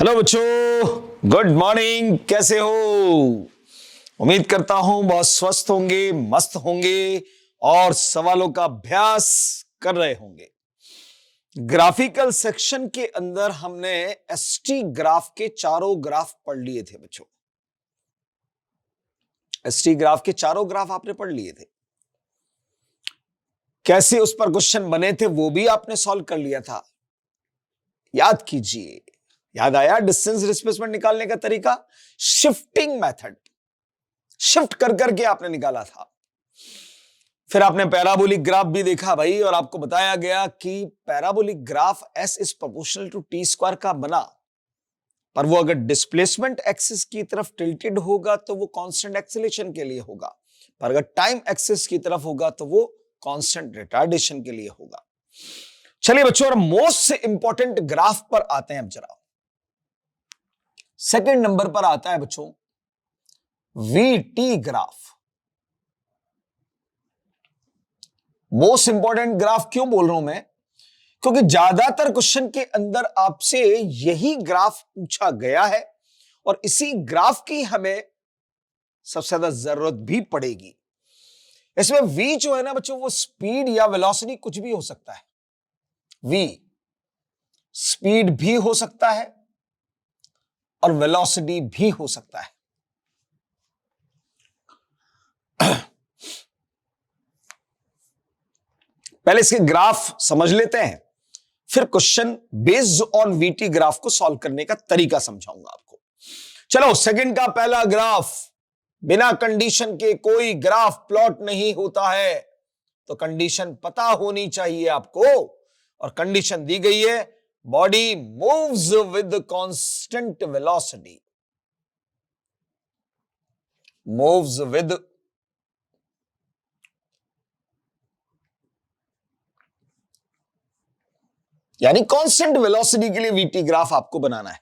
Hello बच्चों, good morning. कैसे हो? उम्मीद करता हूं बहुत स्वस्थ होंगे, मस्त होंगे और सवालों का अभ्यास कर रहे होंगे। ग्राफिकल सेक्शन के अंदर हमने एसटी ग्राफ के चारों ग्राफ पढ़ लिए थे बच्चों। एसटी ग्राफ के चारों ग्राफ आपने पढ़ लिए थे। कैसे उस पर क्वेश्चन बने थे वो भी आपने सॉल्व कर लिया था। याद कीजिए। याद आया डिस्टेंस डिस्प्लेसमेंट निकालने का तरीका? शिफ्टिंग मेथड, शिफ्ट कर करके आपने निकाला था। फिर आपने पैराबोलिक ग्राफ भी देखा भाई, और आपको बताया गया कि parabolic graph s is proportional to t square का बना, पर वो अगर डिस्प्लेसमेंट एक्सिस की तरफ टिल्टेड होगा तो वो कांस्टेंट एक्सेलेरेशन के लिए होगा, पर अगर टाइम एक्सिस की तरफ होगा तो वो कांस्टेंट रिटार्डेशन के लिए होगा। चलिए बच्चों, और मोस्ट इंपॉर्टेंट ग्राफ पर आते हैं अब जरा। सेकंड नंबर पर आता है बच्चों VT graph. Most important graph क्यों बोल रहा हूं मैं? क्योंकि ज्यादातर क्वेश्चन के अंदर आपसे यही ग्राफ पूछा गया है और इसी ग्राफ की हमें सबसे ज्यादा जरूरत भी पड़ेगी। इसमें v जो है ना बच्चों, वो स्पीड या वेलोसिटी कुछ भी हो सकता है। v स्पीड भी हो सकता है और वेलोसिटी भी हो सकता है। पहले इसके ग्राफ समझ लेते हैं, फिर question based on VT graph को सॉल्व करने का तरीका समझाऊंगा आपको। चलो, सेकंड का पहला ग्राफ। बिना कंडीशन के कोई ग्राफ प्लॉट नहीं होता है, तो कंडीशन पता होनी चाहिए आपको, और कंडीशन दी गई है body moves with constant velocity. Moves with यानी कांस्टेंट वेलोसिटी के लिए वीटी ग्राफ आपको बनाना है।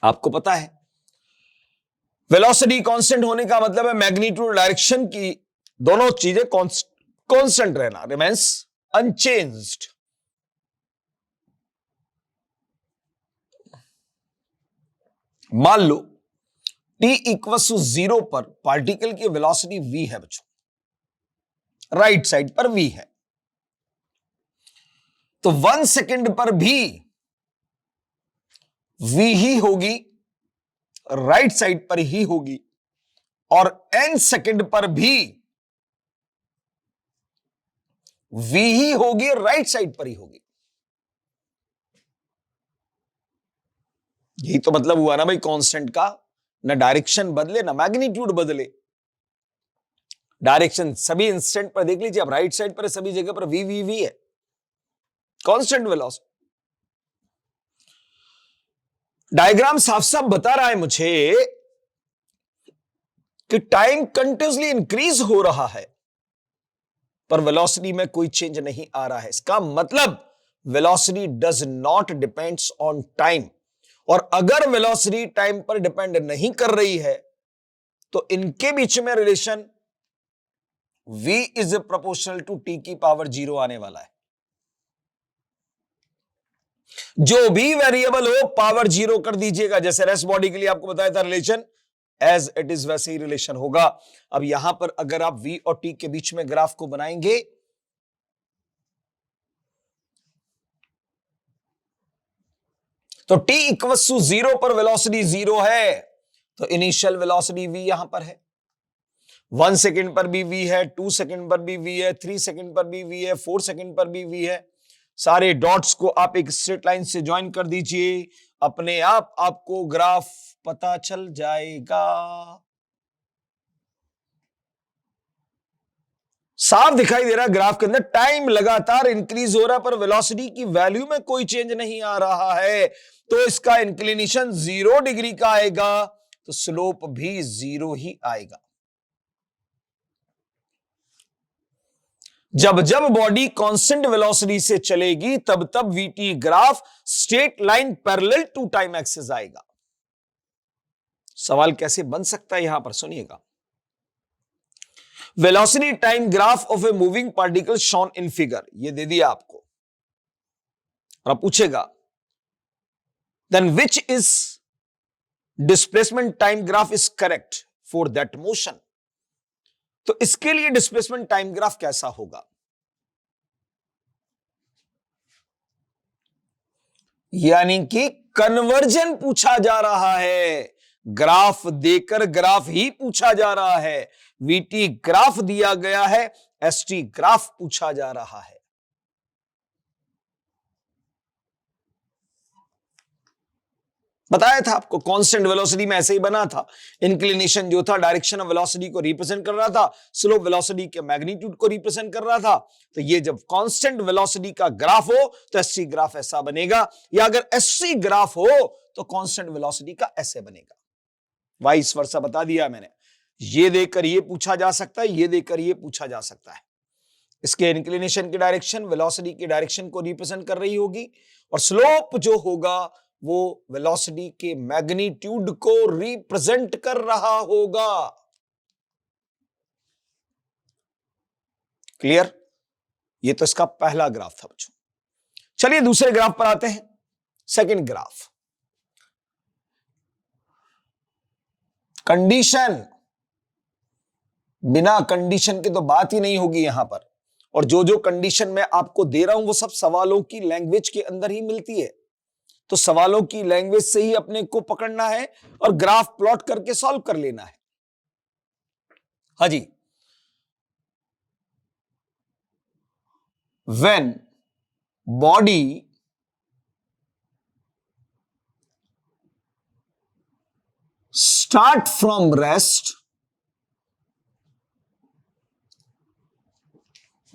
आपको पता है वेलोसिटी कांस्टेंट होने का मतलब है मैग्नीट्यूड डायरेक्शन की दोनों चीजें कांस्टेंट रहना, रिमेंस अनचेंज्ड। मान लो t इक्वल टू 0 पर पार्टिकल की वेलोसिटी v है बच्चों, राइट साइड पर v है, तो 1 सेकेंड पर भी v ही होगी, राइट साइड पर ही होगी, और n सेकेंड पर भी v ही होगी, राइट साइड पर ही होगी। यही तो मतलब हुआ ना भाई कांस्टेंट का, ना डायरेक्शन बदले ना मैग्नीट्यूड बदले। डायरेक्शन सभी इंस्टेंट पर देख लीजिए, अब राइट साइड पर सभी जगह पर v v v है, कांस्टेंट वेलोसिटी। डायग्राम साफ साफ बता रहा है मुझे कि टाइम कंटिन्यूसली इंक्रीज हो रहा है पर वेलोसिटी में कोई चेंज नहीं आ रहा है। इसका मतलब velocity does not depends on time, और अगर वेलोसिटी टाइम पर डिपेंड नहीं कर रही है तो इनके बीच में relation v is proportional to t की पावर 0 आने वाला है। जो भी वेरिएबल हो पावर 0 कर दीजिएगा। जैसे रेस्ट बॉडी के लिए आपको बताया था रिलेशन एज इट इज वैसे ही रिलेशन होगा। अब यहां पर अगर आप v और t के बीच में ग्राफ को बनाएंगे तो t इक्वल टू 0 पर वेलोसिटी 0 है, तो इनिशियल वेलोसिटी v यहां पर है। 1 सेकेंड पर भी v है, 2 सेकेंड पर भी v है, 3 सेकेंड पर भी v है, 4 सेकेंड पर भी v है। सारे डॉट्स को आप एक स्ट्रेट लाइन से ज्वाइन कर दीजिए, अपने आप आपको ग्राफ पता चल जाएगा। साफ दिखाई दे रहा है ग्राफ के अंदर टाइम लगातार इंक्रीज हो रहा है पर वेलोसिटी की वैल्यू में कोई चेंज नहीं आ रहा है, तो इसका इंक्लिनेशन 0 डिग्री का आएगा, तो स्लोप भी 0 ही आएगा। जब जब बॉडी कांस्टेंट वेलोसिटी से चलेगी तब तब VT graph straight line parallel to time axis आएगा। सवाल कैसे बन सकता है यहां पर सुनिएगा। Velocity time graph of a moving particle shown in figure, ये दे दिया आपको, और अब पूछेगा then which is displacement time graph is correct for that motion? तो इसके लिए डिस्प्लेसमेंट टाइम ग्राफ कैसा होगा? यानी कि कन्वर्जन पूछा जा रहा है, ग्राफ देकर ग्राफ ही पूछा जा रहा है। वीटी ग्राफ दिया गया है, एसटी ग्राफ पूछा जा रहा है। बताया था आपको, कांस्टेंट वेलोसिटी में ऐसे ही बना था। इंक्लिनेशन जो था डायरेक्शन ऑफ वेलोसिटी को रिप्रेजेंट कर रहा था, स्लोप वेलोसिटी के मैग्नीट्यूड को रिप्रेजेंट कर रहा था। तो ये जब कांस्टेंट वेलोसिटी का ग्राफ हो तो एससी ग्राफ ऐसा बनेगा, या अगर एससी ग्राफ हो तो कांस्टेंट वेलोसिटी का ऐसे बनेगा। वाइस वर्सा बता दिया मैंने। ये देकर ये पूछा जा सकता है, ये देकर ये पूछा जा सकता है। इसके इंक्लिनेशन की डायरेक्शन वेलोसिटी की डायरेक्शन को रिप्रेजेंट कर रही होगी, और स्लोप जो होगा वो वेलोसिटी के मैग्नीट्यूड को रिप्रेजेंट कर रहा होगा। क्लियर? ये तो इसका पहला ग्राफ था बच्चों। चलिए दूसरे ग्राफ पर आते हैं। सेकंड ग्राफ, कंडीशन, बिना कंडीशन के तो बात ही नहीं होगी यहां पर। और जो जो कंडीशन मैं आपको दे रहा हूं वो सब सवालों की लैंग्वेज के अंदर ही मिलती है। तो सवालों की लैंग्वेज से ही अपने को पकड़ना है और ग्राफ प्लॉट करके सॉल्व कर लेना है। हाँ जी। When body start from rest,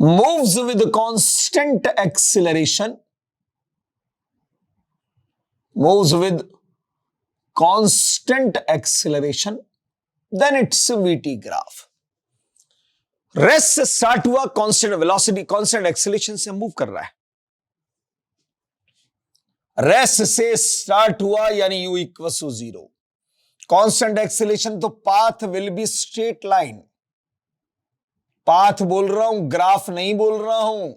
moves with constant acceleration, moves with constant acceleration, then it's a VT graph. Rest से स्टार्ट हुआ, कांस्टेंट वेलोसिटी कांस्टेंट एक्सेलरेशन से मूव कर रहा है। रेस्ट से स्टार्ट हुआ यानी u equal to 0, constant acceleration तो path will be straight line. Path बोल रहा हूं, ग्राफ नहीं बोल रहा हूं।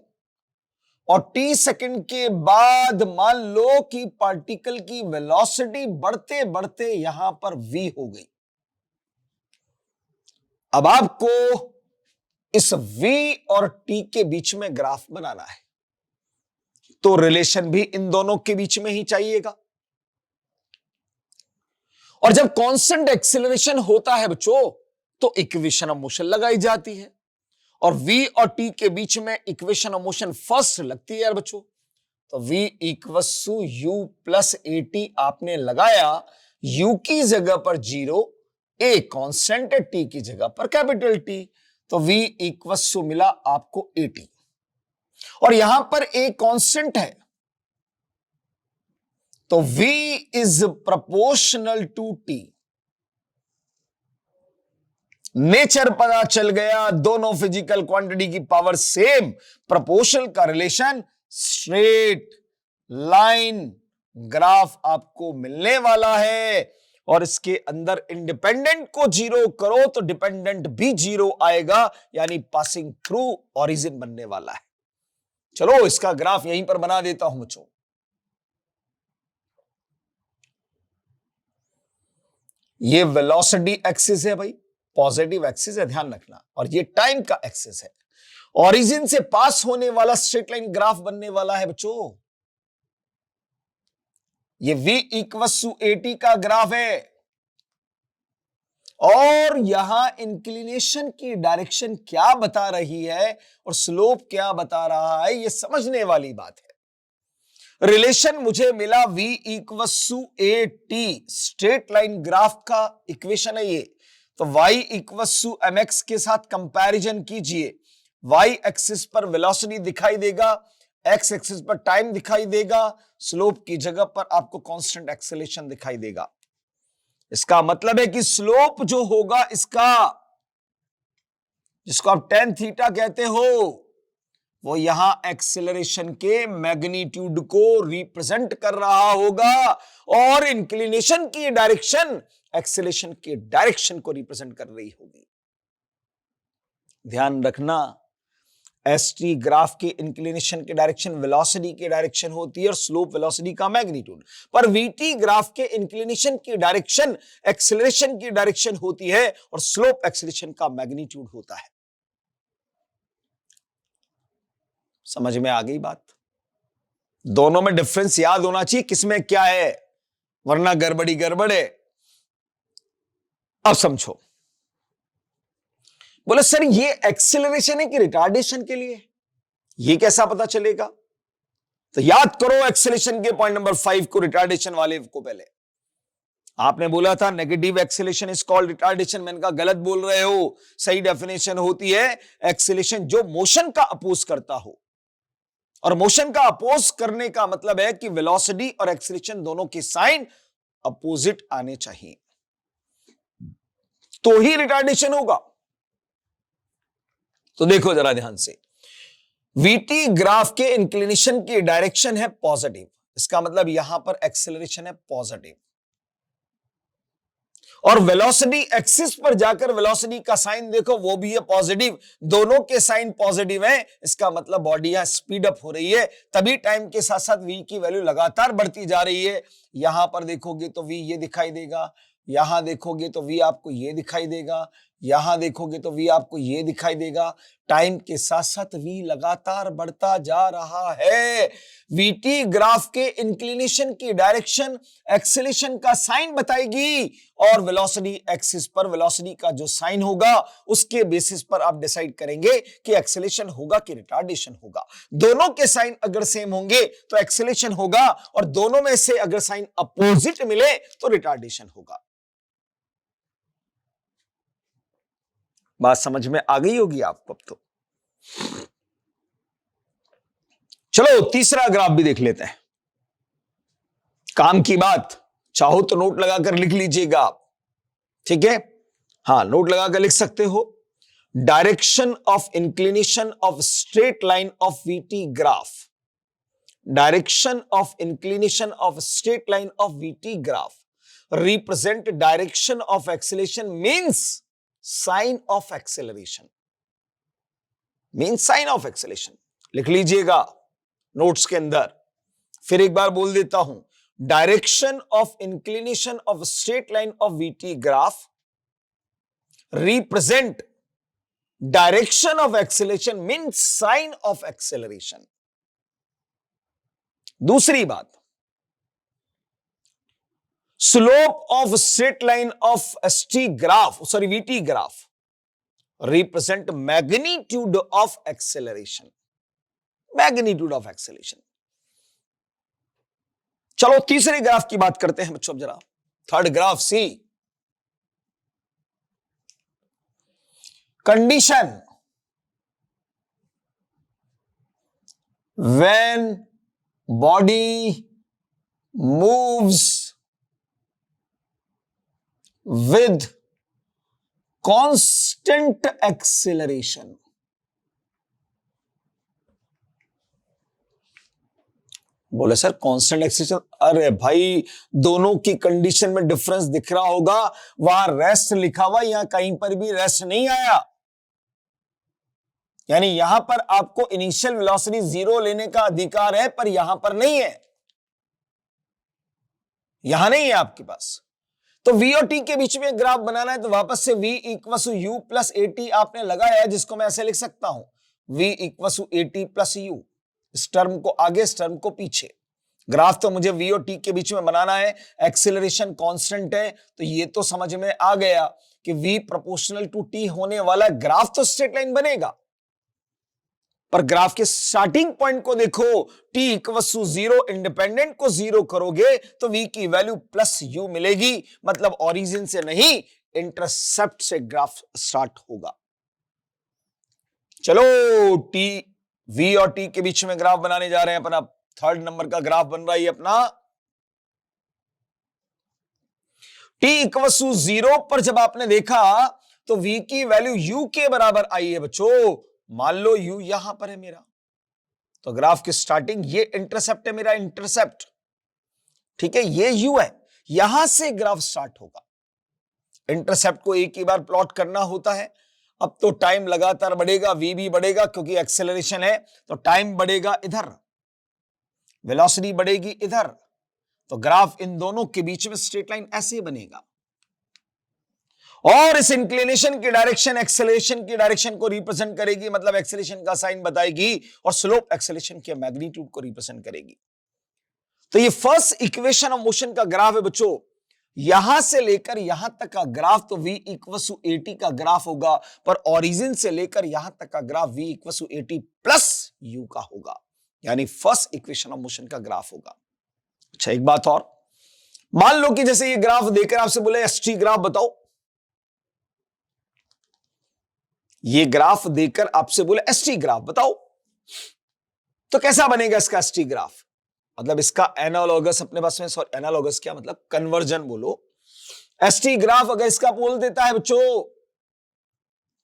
और t सेकंड के बाद मान लो कि पार्टिकल की वेलोसिटी बढ़ते बढ़ते यहां पर v हो गई। अब आपको इस v और t के बीच में ग्राफ बनाना है, तो रिलेशन भी इन दोनों के बीच में ही चाहिएगा। और जब कांस्टेंट एक्सेलरेशन होता है बच्चों तो इक्वेशन ऑफ मोशन लगाई जाती है, और v और t के बीच में इक्वेशन ऑफ मोशन फर्स्ट लगती है यार बच्चों। तो v equals to u plus a t आपने लगाया, u की जगह पर 0, a कांस्टेंट है, t की जगह पर कैपिटल T, तो v इक्वल्स टू मिला आपको 80। और यहां पर a कांस्टेंट है तो v is proportional to t। Nature पता चल गया, दोनों फिजिकल क्वांटिटी की पावर सेम, प्रोपोर्शनल का रिलेशन, स्ट्रेट लाइन ग्राफ आपको मिलने वाला है। और इसके अंदर इंडिपेंडेंट को 0 करो तो डिपेंडेंट भी 0 आएगा, यानी पासिंग थ्रू ओरिजिन बनने वाला है। चलो इसका ग्राफ यहीं पर बना देता हूं बच्चों। ये वेलोसिटी एक्सिस है भाई, पॉजिटिव एक्सिस है, ध्यान रखना, और ये टाइम का एक्सिस है। ओरिजिन से पास होने वाला स्ट्रेट लाइन ग्राफ बनने वाला है बच्चों। ये v इक्वल्स टू 80 का ग्राफ है, और यहां इंक्लिनेशन की डायरेक्शन क्या बता रही है और स्लोप क्या बता रहा है, ये समझने वाली बात है। रिलेशन मुझे मिला v equals to a t, straight line graph का इक्वेशन है ये। तो y इक्वल्स टू mx के साथ कंपैरिजन कीजिए। y एक्सिस पर वेलोसिटी दिखाई देगा, x एक्सिस पर टाइम दिखाई देगा, स्लोप की जगह पर आपको कांस्टेंट एक्सेलरेशन दिखाई देगा। इसका मतलब है कि स्लोप जो होगा इसका, जिसको आप tan थीटा कहते हो, वो यहां एक्सेलरेशन के मैग्नीट्यूड को रिप्रेजेंट कर रहा होगा, और इंक्लिनेशन की डायरेक्शन एक्सेलरेशन के डायरेक्शन को रिप्रेजेंट कर रही होगी। ध्यान रखना, एसटी ग्राफ के इंक्लिनेशन की डायरेक्शन वेलोसिटी की डायरेक्शन होती है और स्लोप वेलोसिटी का मैग्नीट्यूड, पर वीटी ग्राफ के इंक्लिनेशन की डायरेक्शन एक्सेलरेशन की डायरेक्शन होती है और स्लोप एक्सेलरेशन का मैग्नीट्यूड होता है। समझ में आ गई बात? दोनों में डिफरेंस याद होना चाहिए किसमें क्या है, वरना गड़बड़ी गड़बड़ है। अब समझो, बोले सर ये एक्सेलरेशन है कि रिटार्डेशन के लिए, ये कैसा पता चलेगा? तो याद करो एक्सेलरेशन के पॉइंट नंबर 5 को, रिटार्डेशन वाले को। पहले आपने बोला था negative acceleration is called retardation, मैंने कहा गलत बोल रहे हो, सही डेफिनेशन होती है एक्सेलरेशन जो मोशन का अपोज करता हो, और मोशन का अपोज करने का मतलब है कि वेलोसिटी और एक्सेलरेशन दोनों के साइन अपोजिट आने चाहिए, तो ही रिटार्डेशन होगा। तो देखो जरा ध्यान से, वीटी ग्राफ के इंक्लिनेशन की डायरेक्शन है पॉजिटिव, इसका मतलब यहां पर एक्सेलरेशन है पॉजिटिव, और वेलोसिटी एक्सिस पर जाकर वेलोसिटी का साइन देखो वो भी है पॉजिटिव, दोनों के साइन पॉजिटिव हैं, इसका मतलब बॉडी यहां स्पीड अप हो रही है, तभी टाइम के साथ साथ वी की वैल्यू लगातार बढ़ती जा रही है। यहां पर देखोगे तो वी ये दिखाई देगा, यहां देखोगे तो वी आपको ये दिखाई देगा, यहां देखोगे तो वी आपको ये दिखाई देगा, टाइम के साथ साथ वी लगातार बढ़ता जा रहा है। वीटी ग्राफ के इंक्लिनेशन की डायरेक्शन एक्सेलरेशन का साइन बताएगी, और वेलोसिटी एक्सिस पर वेलोसिटी का जो साइन होगा उसके बेसिस पर आप डिसाइड करेंगे कि एक्सेलरेशन होगा कि रिटार्डेशन होगा। दोनों के साइन अगर सेम होंगे तो एक्सेलरेशन होगा, और दोनों में से अगर साइन अपोजिट मिले तो रिटार्डेशन होगा। बात समझ में आ गई होगी आपको अब तो। चलो तीसरा ग्राफ भी देख लेते हैं, काम की बात, चाहो तो नोट लगाकर लिख लीजिएगा आप, ठीक है? हां, नोट लगाकर लिख सकते हो। Direction of inclination of straight line of VT graph, direction of inclination of straight line of VT graph represent direction of acceleration means sign of acceleration, means sign of acceleration. लिख लीजिएगा notes के अंदर, फिर एक बार बोल देता हूं, direction of inclination of straight line of VT graph represent direction of acceleration means sign of acceleration. दूसरी बात, slope of straight line of ST graph, sorry VT graph represent magnitude of acceleration, magnitude of acceleration. चलो तीसरे graph की बात करते हैं बच्चों जरा, third graph C, condition when body moves with constant acceleration, बोले सर कांस्टेंट एक्सेलरेशन, अरे भाई दोनों की कंडीशन में डिफरेंस दिख रहा होगा, वहां रेस्ट लिखा हुआ, यहां कहीं पर भी रेस्ट नहीं आया, यानी यहां पर आपको इनिशियल वेलोसिटी 0 लेने का अधिकार है, पर यहां पर नहीं है, यहां नहीं है आपके पास। तो V और T के बीच में ग्राफ बनाना है, तो वापस से V equals U plus AT आपने लगाया, जिसको मैं ऐसे लिख सकता हूं, V equals AT plus U, इस टर्म को आगे इस टर्म को पीछे। ग्राफ तो मुझे V और T के बीच में बनाना है, एक्सेलरेशन कांस्टेंट है, तो ये तो समझ में आ गया कि V प्रोपोर्शनल टू T होने वाला ग्राफ तो स्ट्रेट लाइन बनेगा, पर ग्राफ के स्टार्टिंग पॉइंट को देखो, t इक्वस टू 0, इंडिपेंडेंट को 0 करोगे तो v की वैल्यू प्लस u मिलेगी, मतलब ओरिजिन से नहीं इंटरसेप्ट से ग्राफ स्टार्ट होगा। चलो t, v और t के बीच में ग्राफ बनाने जा रहे हैं अपना, थर्ड नंबर का ग्राफ बन रहा है अपना। t इक्वस टू 0 पर जब आपने देखा तो v की वैल्यू u के बराबर आई है बच्चों, मान लो u यहां पर है मेरा, तो ग्राफ की स्टार्टिंग, ये इंटरसेप्ट है मेरा, इंटरसेप्ट, ठीक है, ये u है, यहां से ग्राफ स्टार्ट होगा। इंटरसेप्ट को एक ही बार प्लॉट करना होता है, अब तो टाइम लगातार बढ़ेगा, v भी बढ़ेगा क्योंकि एक्सेलरेशन है, तो टाइम बढ़ेगा इधर, वेलोसिटी बढ़ेगी इधर, तो ग्राफ इन दोनों के बीच में स्ट्रेट लाइन ऐसे बनेगा। और इस इंक्लिनेशन की डायरेक्शन एक्सेलरेशन की डायरेक्शन को रिप्रेजेंट करेगी, मतलब एक्सेलरेशन का साइन बताएगी, और स्लोप एक्सेलरेशन के मैग्नीट्यूड को रिप्रेजेंट करेगी। तो ये फर्स्ट इक्वेशन ऑफ मोशन का ग्राफ है बच्चों। यहां से लेकर यहां तक का ग्राफ तो v इक्वल टू AT का ग्राफ होगा, पर ओरिजिन से लेकर यहां तक का graph v equal to AT plus u का होगा, यानी फर्स्ट इक्वेशन ऑफ मोशन का ग्राफ होगा। अच्छा, एक बात और, मान लो कि जैसे ये ग्राफ देकर आपसे बोले ST ग्राफ बताओ, ये ग्राफ देकर आपसे बोले ST ग्राफ बताओ, तो कैसा बनेगा इसका ST ग्राफ? मतलब इसका एनालॉगस अपने पास में, सॉरी एनालॉगस क्या मतलब, कन्वर्जन बोलो। ST ग्राफ अगर इसका बोल देता है बच्चों,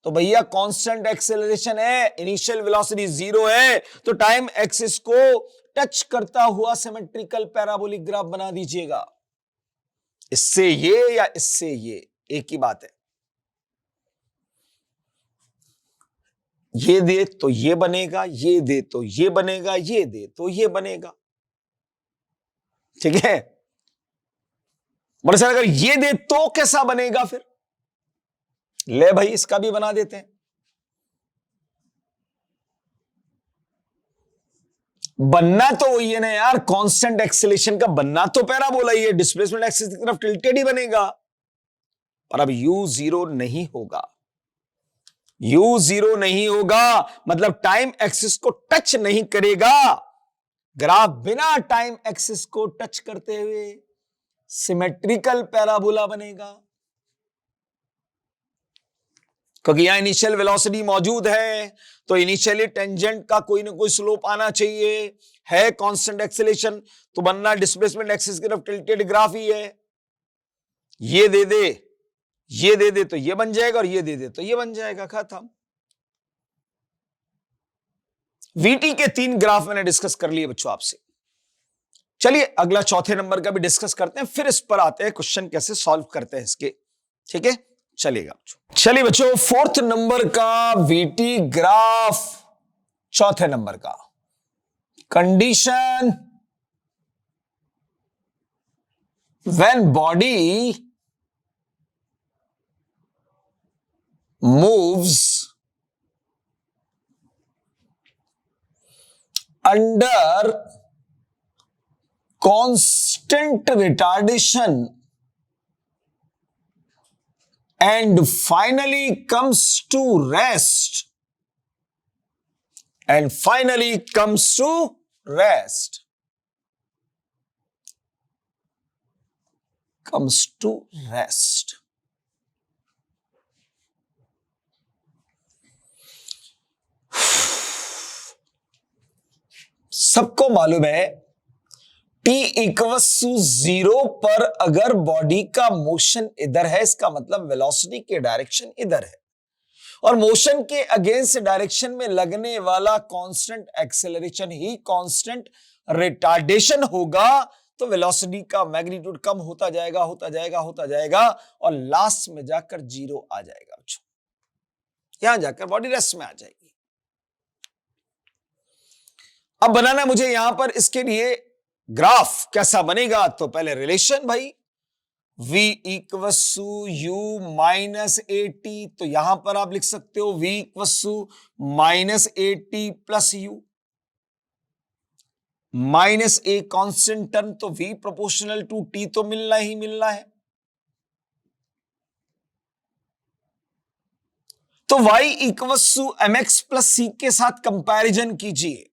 तो भैया कांस्टेंट एक्सेलरेशन है, इनिशियल वेलोसिटी 0 है, तो टाइम एक्सिस को टच करता हुआ सिमेट्रिकल पैराबोलिक ग्राफ बना दीजिएगा। इससे ये या इससे ये एक ही बात है, ये दे तो ये बनेगा, ये दे तो ये बनेगा, ये दे तो ये बनेगा, ठीक है। बड़े सर अगर ये दे तो कैसा बनेगा फिर? ले भाई इसका भी बना देते हैं। बनना तो वही है ना यार, कांस्टेंट एक्सेलरेशन का बनना तो पैराबोला ही है, डिस्प्लेसमेंट एक्सिस की तरफ टिल्टेड ही बनेगा। पर अब u 0 नहीं होगा, u 0 नहीं होगा, मतलब टाइम एक्सिस को टच नहीं करेगा। ग्राफ बिना टाइम एक्सिस को टच करते हुए सिमेट्रिकल पैराबोला बनेगा, क्योंकि यहां इनिशियल वेलोसिटी मौजूद है, तो इनिशियली टेंजेंट का कोई ना कोई स्लोप आना चाहिए, है कांस्टेंट एक्सेलरेशन, तो बनना डिस्प्लेसमेंट एक्सिस की तरफ टिल्टेड ग्राफ ही है। ये दे दे, ये दे दे तो ये बन जाएगा, और ये दे दे तो ये बन जाएगा, खत्म। VT के 3 ग्राफ मैंने डिस्कस कर लिए बच्चों आपसे। चलिए अगला चौथे नंबर का भी डिस्कस करते हैं, फिर इस पर आते हैं क्वेश्चन कैसे सॉल्व करते हैं इसके, ठीक है। चलिएगा चलिए बच्चों, फोर्थ नंबर का VT ग्राफ, चौथे नंबर का condition when body moves under constant retardation and finally comes to rest, सबको मालूम है T इक्वल टू 0 पर अगर बॉडी का मोशन इधर है, इसका मतलब वेलोसिटी के डायरेक्शन इधर है, और मोशन के अगेंस्ट डायरेक्शन में लगने वाला कांस्टेंट एक्सेलरेशन ही कांस्टेंट रिटार्डेशन होगा, तो वेलोसिटी का मैग्नीट्यूड कम होता जाएगा और लास्ट में जाकर 0 आ जाएगा। यहां जाकर बॉडी रेस्ट में आ जाएगी। अब बनाना मुझे यहां पर इसके लिए ग्राफ कैसा बनेगा, तो पहले रिलेशन भाई, v equals to u minus AT, तो यहां पर आप लिख सकते हो v equals to minus AT plus u, minus a constant term, तो v प्रोपोर्शनल टू t तो मिलना ही मिलना है। तो y equals to mx plus c के साथ कंपैरिजन कीजिए,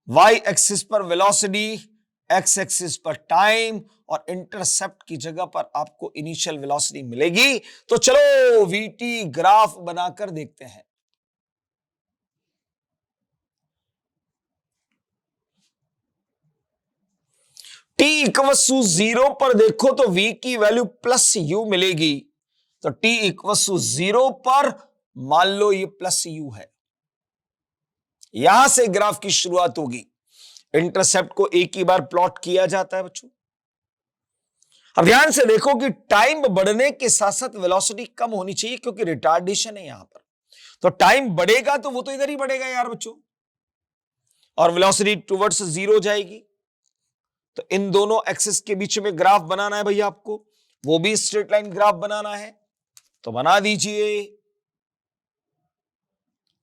y एक्सिस पर वेलोसिटी, x एक्सिस पर टाइम, और इंटरसेप्ट की जगह पर आपको इनिशियल वेलोसिटी मिलेगी। तो चलो VT ग्राफ बनाकर देखते हैं। T इक्वस टू 0 पर देखो तो v की वैल्यू प्लस u मिलेगी, तो T इक्वस टू 0 पर मान लो ये प्लस u है, यहां से ग्राफ की शुरुआत होगी। इंटरसेप्ट को एक ही बार प्लॉट किया जाता है बच्चों। अब ध्यान से देखो कि टाइम बढ़ने के साथ साथ वेलोसिटी कम होनी चाहिए, क्योंकि रिटार्डेशन है यहां पर। तो टाइम बढ़ेगा तो वो तो इधर ही बढ़ेगा यार बच्चों, और वेलोसिटी टुवर्ड्स जीरो जाएगी। तो इन दोनों एक्सिस के बीच में ग्राफ बनाना है भैया आपको, वो भी स्ट्रेट लाइन ग्राफ बनाना है, तो बना दीजिए।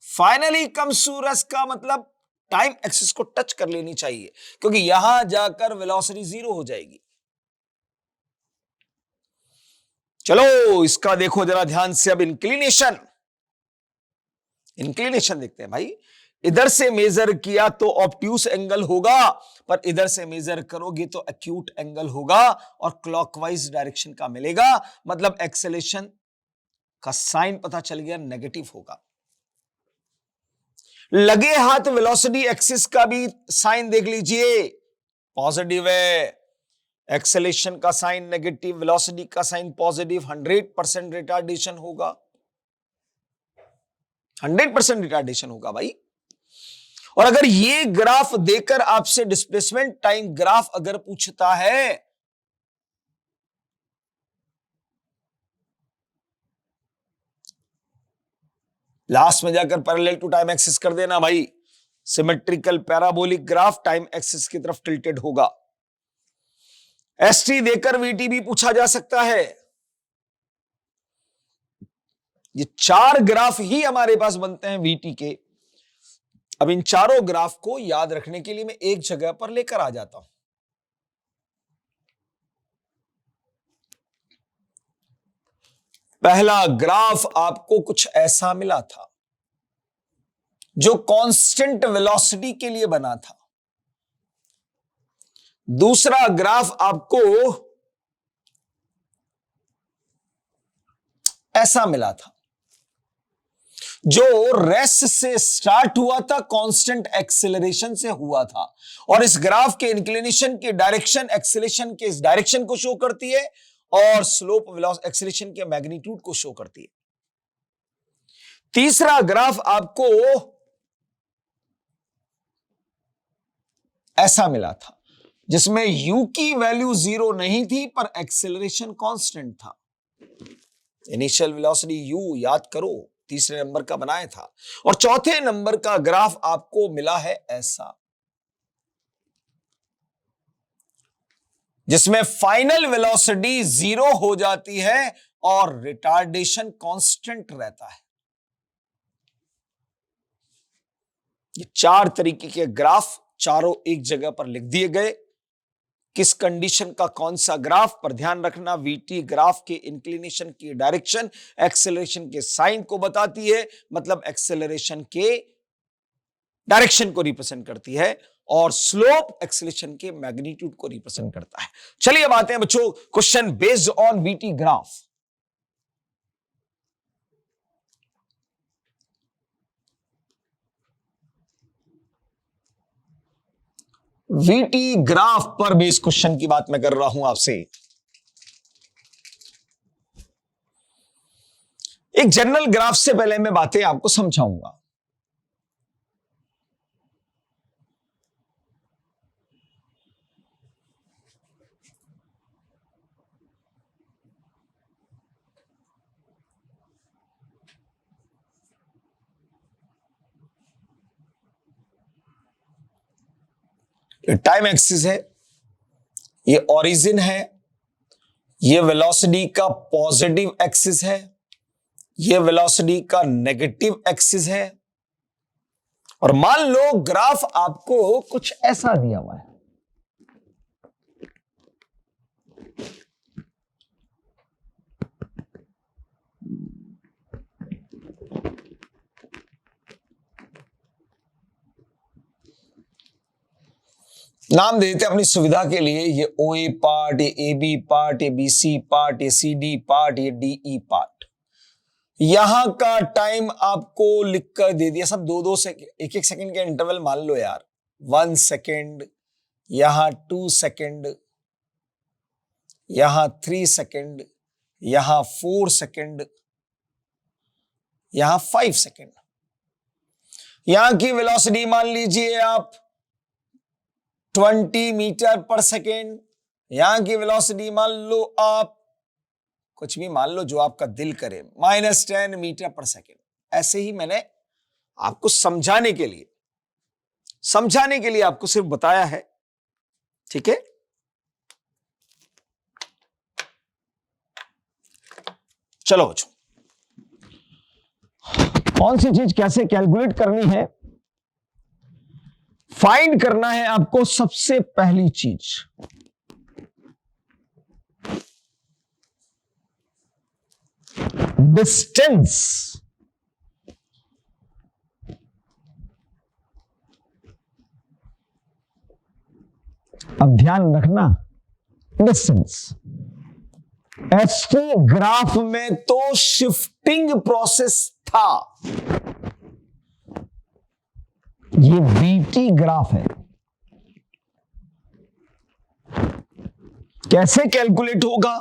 फाइनली कम्स टू रेस्ट का मतलब टाइम एक्सिस को टच कर लेनी चाहिए, क्योंकि यहां जाकर वेलोसिटी जीरो हो जाएगी। चलो इसका देखो जरा ध्यान से। अब इंक्लिनेशन देखते हैं भाई। इधर से मेजर किया तो ऑब्ट्यूस एंगल होगा, पर इधर से मेजर करोगे तो एक्यूट एंगल होगा और क्लॉकवाइज डायरेक्शन का मिलेगा, मतलब एक्सेलेरेशन का साइन पता चल गया, नेगेटिव होगा। लगे हाथ वेलोसिटी एक्सिस का भी साइन देख लीजिए, पॉजिटिव है। एक्सेलेरेशन का साइन नेगेटिव, वेलोसिटी का साइन पॉजिटिव, 100% रिटार्डेशन होगा, 100% रिटार्डेशन होगा भाई। और अगर ये ग्राफ देकर आपसे डिस्प्लेसमेंट टाइम ग्राफ अगर पूछता है, लास्ट में जाकर पैरेलल टू टाइम एक्सिस कर देना भाई। Symmetrical parabolic graph time axis की तरफ टिल्टेड होगा। एसटी देकर वीटी भी पूछा जा सकता है। ये 4 ग्राफ ही हमारे पास बनते हैं वीटी के। अब इन चारों ग्राफ को याद रखने के लिए मैं एक जगह पर लेकर आ जाता हूं। पहला ग्राफ आपको कुछ ऐसा मिला था जो कांस्टेंट वेलोसिटी के लिए बना था। दूसरा ग्राफ आपको ऐसा मिला था जो रेस्ट से स्टार्ट हुआ था, कांस्टेंट एक्सेलरेशन से हुआ था। और इस ग्राफ के इंक्लिनेशन की डायरेक्शन एक्सेलरेशन के इस डायरेक्शन को शो करती है, और स्लोप एक्सेलरेशन के मैग्नीट्यूड को शो करती है। तीसरा ग्राफ आपको ऐसा मिला था जिसमें u की वैल्यू 0 नहीं थी, पर एक्सेलरेशन कांस्टेंट था। इनिशियल वेलोसिटी u याद करो, तीसरे नंबर का बनाया था। और चौथे नंबर का ग्राफ आपको मिला है ऐसा, जिसमें फाइनल वेलोसिटी 0 हो जाती है और रिटार्डेशन कांस्टेंट रहता है। ये 4 तरीके के ग्राफ चारों एक जगह पर लिख दिए गए। किस कंडीशन का कौन सा ग्राफ पर ध्यान रखना, वीटी ग्राफ के इंक्लिनेशन की डायरेक्शन एक्सेलरेशन के साइन को बताती है, मतलब एक्सेलरेशन के डायरेक्शन को रिप्रेजेंट करती है, और स्लोप एक्सेलरेशन के मैग्नीट्यूड को रिप्रेजेंट करता है। चलिए अब आते हैं बच्चों question based on VT graph. VT graph पर बेस्ड क्वेश्चन की बात मैं कर रहा हूं आपसे। एक जनरल ग्राफ से पहले मैं बातें आपको समझाऊंगा। ये टाइम एक्सिस है, ये ओरिजिन है, ये वेलोसिटी का पॉजिटिव एक्सिस है, ये वेलोसिटी का नेगेटिव एक्सिस है। और मान लो ग्राफ आपको कुछ ऐसा दिया हुआ है। नाम दे देते अपनी सुविधा के लिए, ये ओ ए पार्ट, ये ए बी पार्ट, ये बी सी पार्ट, ये सी डी पार्ट, ये डी ई पार्ट। यहां का टाइम आपको लिखकर दे दिया, सब 2-2 सेकंड, 1-1 सेकंड के इंटरवल मान लो यार। 1 सेकंड, यहां 2 सेकंड, यहां 3 सेकंड, यहां 4 सेकंड, यहां 5 सेकंड। यहां की वेलोसिटी मान लीजिए आप 20 मीटर पर सेकेंड, यहां की वेलोसिटी मान लो आप कुछ भी मान लो जो आपका दिल करे, -10 मीटर पर सेकेंड। ऐसे ही मैंने आपको समझाने के लिए आपको सिर्फ बताया है, ठीक है। चलो बच्चों, कौन सी चीज कैसे कैलकुलेट करनी है, फाइंड करना है आपको। सबसे पहली चीज, डिस्टेंस। अब ध्यान रखना, डिस्टेंस। एसटी ग्राफ में तो शिफ्टिंग प्रोसेस था, ये बीटी ग्राफ है। कैसे कैलकुलेट होगा?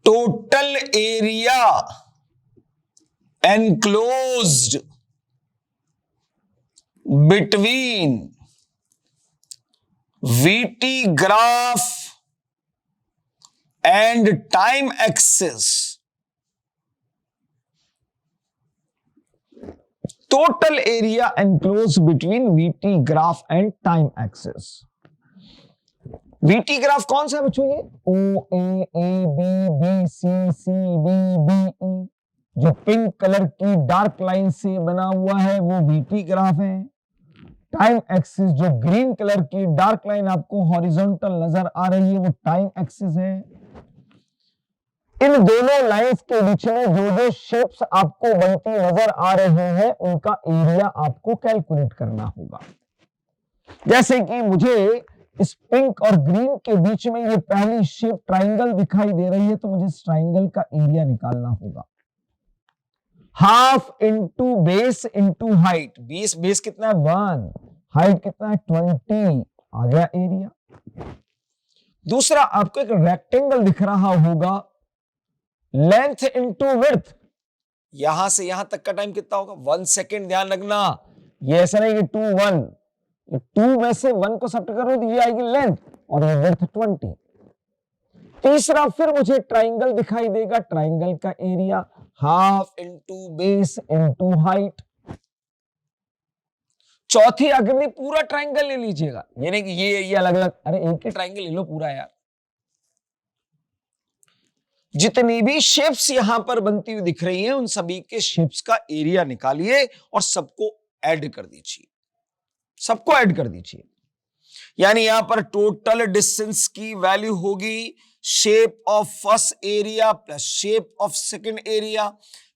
Total area enclosed between VT graph and time axis. Total area enclosed between VT graph and time axis. VT graph कौन सा है बच्चों? ये OA, AB, BC, CD, BE, जो पिंक कलर की डार्क लाइन से बना हुआ है वो VT ग्राफ है। टाइम एक्सिस जो ग्रीन कलर की डार्क लाइन आपको हॉरिजॉन्टल नजर आ रही है वो टाइम एक्सिस है। इन दोनों लाइंस के बीच में जो जो शेप्स आपको बनती नजर आ रही हैं उनका एरिया आपको कैलकुलेट करना होगा। जैसे कि मुझे इस पिंक और ग्रीन के बीच में ये पहली शेप ट्राइंगल दिखाई दे रही है, तो मुझे इस ट्राइंगल का एरिया निकालना होगा। Half into base into height. Base कितना है? 1। हाइट कितना है? 20। आ गया एरिया। दूसरा, आपको एक रेक्टेंगल दिख रहा होगा, लेंथ इंटू विड्थ। यहां से यहां तक का टाइम कितना होगा? 1 सेकेंड। ध्यान रखना, ये ऐसा नहीं कि 2 1, 2 में से 1 को सब्ट्रैक्ट करो तो ये आएगी लेंथ और ये विड्थ 20। तीसरा, फिर मुझे ट्राइंगल दिखाई देगा, ट्राइंगल का area half into base into height. चौथी आकृति पूरा ट्राइंगल ले लीजिएगा, ये नहीं कि ये अलग अलग, अरे एक ही ट्राइंगल ले लो पूरा यार। जितनी भी शेप्स यहां पर बनती हुई दिख रही हैं उन सभी के शेप्स का एरिया निकालिए और सबको ऐड कर दीजिए, सबको ऐड कर दीजिए। यानी यहां पर टोटल डिस्टेंस की वैल्यू होगी shape of first area plus shape of second area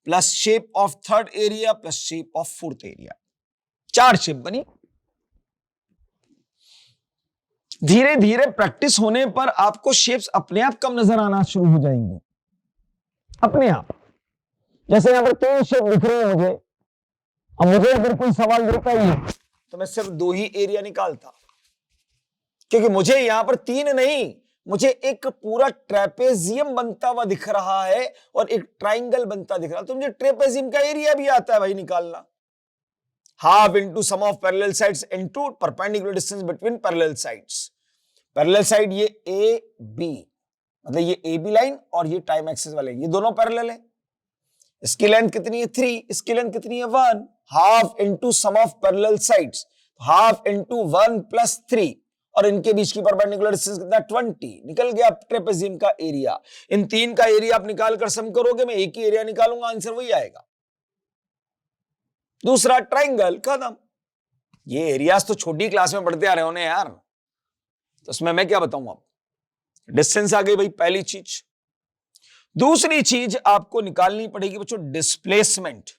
plus shape of third area plus shape of fourth area. 4 shape बनी। धीरे धीरे प्रैक्टिस होने पर आपको शेप्स अपने आप कम नजर आना शुरू हो जाएंगी, अपने आप। जैसे यहां पर 3 शेप दिख रहे हैं मुझे, अब मुझे अगर कोई सवाल देता ही तो मैं सिर्फ 2 ही एरिया निकालता, क्योंकि मुझे यहां पर 3 नहीं, मुझे एक पूरा ट्रेपेजियम बनता हुआ दिख रहा है और एक ट्राइंगल बनता दिख रहा है, तो मुझे ट्रेपेजियम का एरिया भी आता है भाई निकालना। Half into sum of parallel sides into perpendicular distance between parallel sides. Parallel side ये ए बी, मतलब ये ए बी लाइन और ये टाइम एक्सिस वाले, ये दोनों पैरेलल है। इसकी लेंथ कितनी है? 3। इसकी लेंथ कितनी है? 1। Half into sum of parallel sides, half into 1 plus 3, और इनके बीच की परपेंडिकुलर डिस्टेंस कितना? 20। निकल गया ट्रेपेजियम का एरिया। इन 3 का एरिया आप निकाल कर सम करोगे, मैं एक ही एरिया निकालूंगा, आंसर वही आएगा। दूसरा ट्राइंगल, खत्म। ये एरियाज तो छोटी क्लास में पढ़ते आ रहे होने यार, तो उसमें मैं क्या बताऊं? अब डिस्टेंस आ गई भाई, पहली चीज। दूसरी चीज आपको निकालनी पड़ेगी बच्चों, डिस्प्लेसमेंट।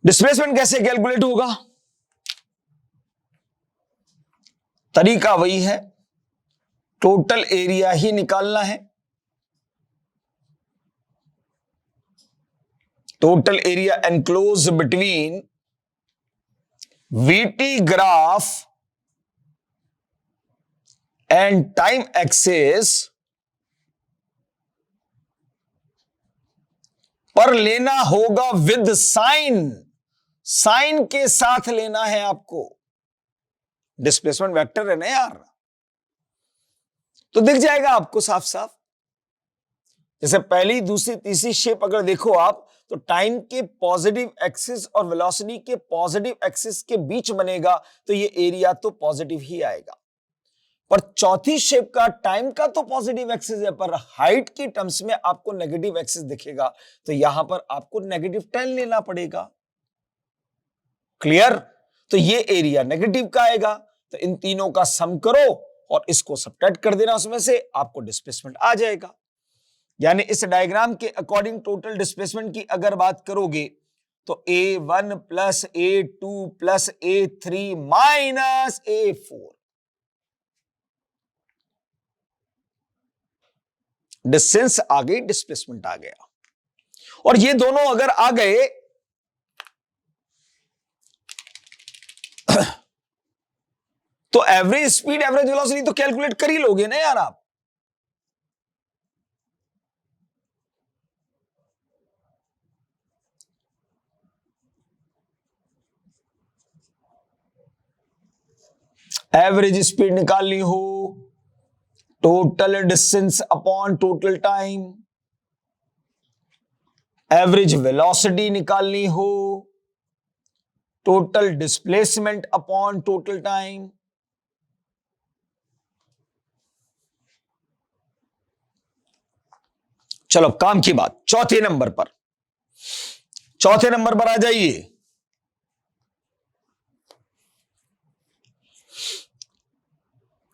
डिस्प्लेसमेंट कैसे कैलकुलेट होगा? तरीका वही है, टोटल एरिया ही निकालना है। Total area enclose between VT graph and time axis पर लेना होगा विद साइन, साइन के साथ लेना है आपको। डिस्प्लेसमेंट वेक्टर है ना यार, तो दिख जाएगा आपको साफ साफ। जैसे पहली, दूसरी, तीसरी शेप अगर देखो आप, तो टाइम के पॉजिटिव एक्सिस और वेलोसिटी के पॉजिटिव एक्सिस के बीच बनेगा, तो ये एरिया तो पॉजिटिव ही आएगा। पर चौथी शेप का टाइम का तो पॉजिटिव एक्सिस है, पर हाइट की टर्म्स में आपको नेगेटिव एक्सिस दिखेगा, तो यहां पर आपको -10 लेना पड़ेगा। क्लियर? तो ये एरिया नेगेटिव का आएगा, तो इन तीनों का सम करो और इसको सब्ट्रैक्ट कर देना उसमें से, आपको डिस्प्लेसमेंट आ जाएगा। यानी इस डायग्राम के अकॉर्डिंग टोटल डिस्प्लेसमेंट की अगर बात करोगे तो A1 plus A2 plus A3 minus A4, distance आ गई, डिस्प्लेसमेंट आ गया। और ये दोनों अगर आ गए तो एवरेज स्पीड, एवरेज वेलोसिटी तो कैलकुलेट कर ही लोगे ना यार आप। एवरेज स्पीड निकालनी हो, total distance upon total time, average velocity निकालनी हो, total displacement upon total time. चलो काम की बात, चौथे नंबर पर आ जाइए।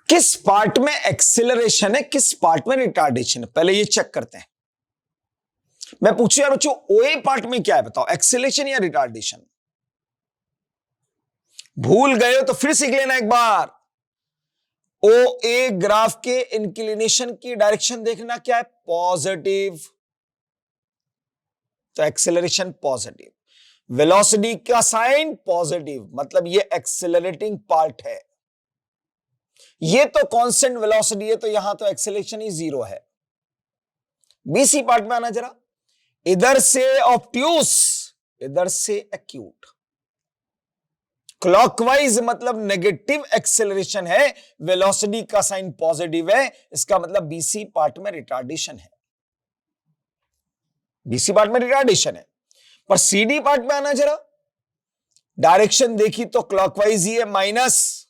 किस पार्ट में एक्सेलरेशन है, किस पार्ट में रिटार्डेशन है, पहले ये चेक करते हैं। मैं पूछू यार बच्चों, ओए पार्ट में क्या है बताओ, एक्सेलरेशन या रिटार्डेशन? भूल गए हो तो फिर सीख लेना एक बार। ओ ए ग्राफ के इंक्लिनेशन की डायरेक्शन देखना क्या है, पॉजिटिव, तो एक्सेलरेशन पॉजिटिव। वेलोसिटी का साइन पॉजिटिव, मतलब ये एक्सेलरेटिंग पार्ट है। ये तो कांस्टेंट वेलोसिटी है, तो यहां तो एक्सेलरेशन ही 0 है। बीसी पार्ट में आना जरा, इधर से ऑब्ट्यूस, इधर से एक्यूट, क्लॉकवाइज मतलब नेगेटिव एक्सेलरेशन है, वेलोसिटी का साइन पॉजिटिव है, इसका मतलब बीसी पार्ट में रिटार्डेशन है, बीसी पार्ट में रिटार्डेशन है। पर सीडी पार्ट में आना जरा, डायरेक्शन देखी तो क्लॉकवाइज ही है, माइनस,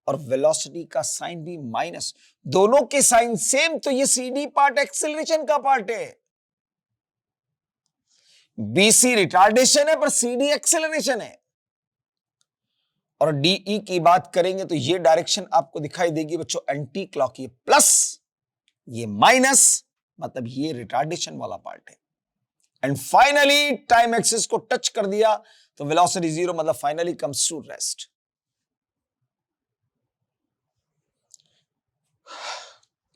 और वेलोसिटी का साइन भी माइनस, दोनों के साइन सेम, तो ये सीडी पार्ट एक्सेलरेशन का पार्ट है। बीसी रिटार्डेशन है पर सीडी एक्सेलरेशन है। और डीई की बात करेंगे तो ये डायरेक्शन आपको दिखाई देगी बच्चों एंटी क्लॉक, ये प्लस, ये माइनस, मतलब ये रिटार्डेशन वाला पार्ट है। एंड फाइनली टाइम एक्सिस को टच कर दिया तो वेलोसिटी 0, मतलब फाइनली कम्स टू रेस्ट।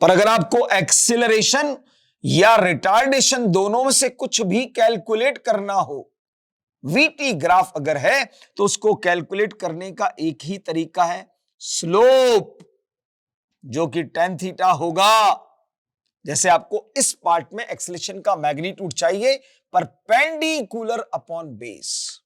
पर अगर आपको एक्सीलरेशन या रिटार्डेशन दोनों में से कुछ भी कैलकुलेट करना हो, वीटी ग्राफ अगर है तो उसको कैलकुलेट करने का एक ही तरीका है, स्लोप, जो कि tan थीटा होगा। जैसे आपको इस पार्ट में एक्सेलरेशन का मैग्नीट्यूड चाहिए परपेंडिकुलर अपॉन बेस,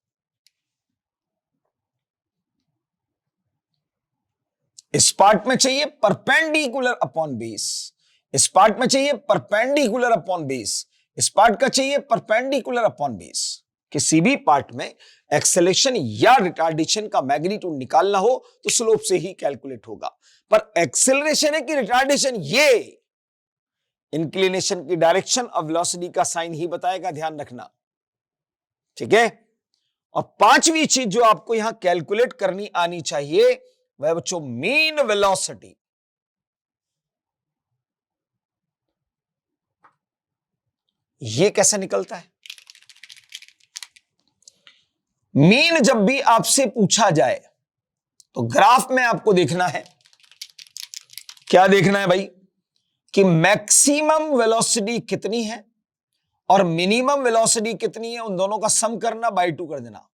इस पार्ट में चाहिए परपेंडिकुलर अपॉन बेस, इस पार्ट में चाहिए परपेंडिकुलर अपॉन बेस, इस पार्ट का चाहिए परपेंडिकुलर अपॉन बेस। किसी भी पार्ट में एक्सेलरेशन या रिटार्डेशन का मैग्नीट्यूड निकालना हो तो स्लोप से ही कैलकुलेट होगा। पर एक्सेलरेशन है कि रिटार्डेशन, ये इंक्लिनेशन की डायरेक्शन और वेलोसिटी का साइन ही बताएगा, ध्यान रखना, ठीक है। और पांचवी चीज जो आपको यहां कैलकुलेट करनी आनी चाहिए वह बच्चों मीन वेलोसिटी। ये कैसे निकलता है? मीन जब भी आपसे पूछा जाए तो ग्राफ में आपको देखना है, क्या देखना है भाई, कि मैक्सिमम वेलोसिटी कितनी है और मिनिमम वेलोसिटी कितनी है, उन दोनों का सम करना, बाय 2 कर देना।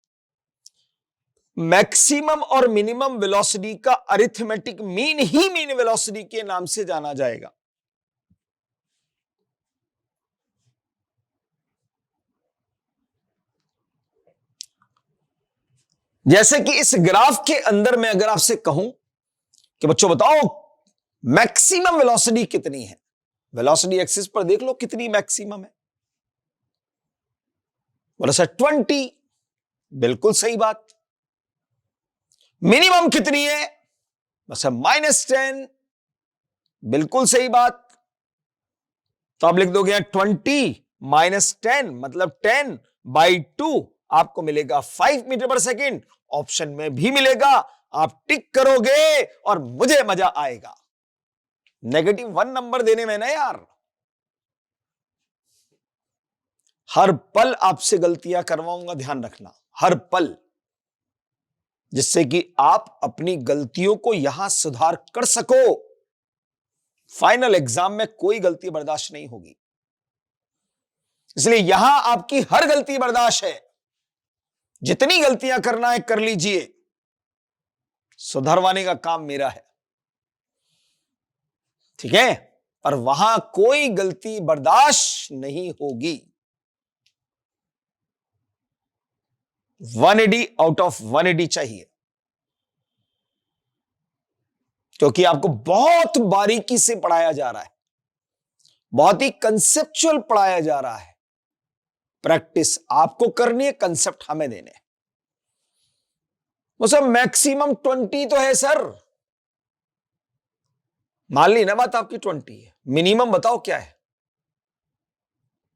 मैक्सिमम और मिनिमम वेलोसिटी का arithmetic mean he mean velocity के नाम से जाना जाएगा। जैसे कि इस ग्राफ के अंदर मैं अगर आपसे कहूं कि बच्चों बताओ मैक्सिमम वेलोसिटी कितनी है, वेलोसिटी एक्सिस पर देख लो कितनी मैक्सिमम है। बोला सर 20, बिल्कुल सही बात। मिनिमम कितनी है, बस -10, बिल्कुल सही बात। तो आप लिख दोगे 20 - 10 मतलब 10/2, आपको मिलेगा 5 मीटर पर सेकेंड। ऑप्शन में भी मिलेगा, आप टिक करोगे और मुझे मजा आएगा। -1 नंबर देने में ना यार, हर पल आपसे गलतियां करवाऊंगा, ध्यान रखना, हर पल, जिससे कि आप अपनी गलतियों को यहां सुधार कर सको। फाइनल एग्जाम में कोई गलती बर्दाश्त नहीं होगी, इसलिए यहां आपकी हर गलती बर्दाश्त है। जितनी गलतियां करना है कर लीजिए, सुधरवाने का काम मेरा है, ठीक है। और वहां कोई गलती बर्दाश्त नहीं होगी। 180 आउट ऑफ 180 चाहिए, क्योंकि आपको बहुत बारीकी से पढ़ाया जा रहा है, बहुत ही कंसेप्चुअल पढ़ाया जा रहा है। प्रैक्टिस आपको करनी है, कंसेप्ट हमें देने हैं। सर मैक्सिमम 20 तो है सर, मान ली ना बात आपकी 20 है, मिनिमम बताओ क्या है।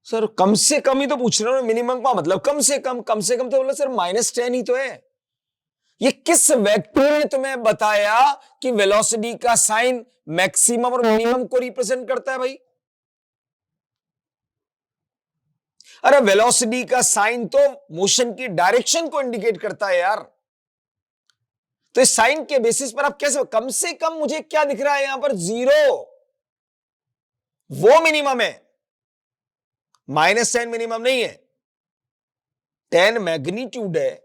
सर कम से कम ही तो पूछ रहे हो, मिनिमम का मतलब कम से कम तो बोला सर -10 ही तो है। ये किस व्यक्ति ने तुम्हें बताया कि वेलोसिटी का साइन मैक्सिमम और मिनिमम को रिप्रेजेंट करता है भाई? अरे वेलोसिटी का साइन तो मोशन की डायरेक्शन को इंडिकेट करता है यार। तो इस साइन के बेसिस पर आप कैसे, कम से कम मुझे क्या दिख रहा है यहां पर 0, वो मिनिमम है, -10 मिनिमम नहीं है। 10 मैग्नीट्यूड है,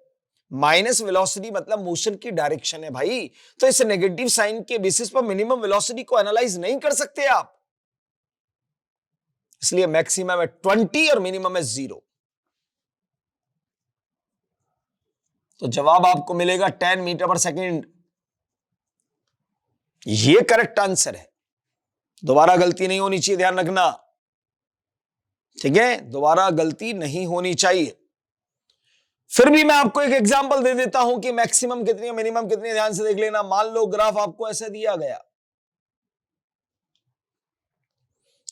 माइनस वेलोसिटी मतलब मोशन की डायरेक्शन है भाई। तो इस नेगेटिव साइन के बेसिस पर मिनिमम वेलोसिटी को एनालाइज नहीं कर सकते आप, इसलिए मैक्सिमम है 20 और मिनिमम है 0। तो जवाब आपको मिलेगा 10 मीटर पर सेकेंड। यह करेक्ट आंसर है, दोबारा गलती नहीं होनी चाहिए, ध्यान रखना, ठीक है, दोबारा गलती नहीं होनी चाहिए। फिर भी मैं आपको एक एग्जांपल दे देता हूं कि मैक्सिमम कितनी है मिनिमम कितनी है, ध्यान से देख लेना। मान लो ग्राफ आपको ऐसे दिया गया,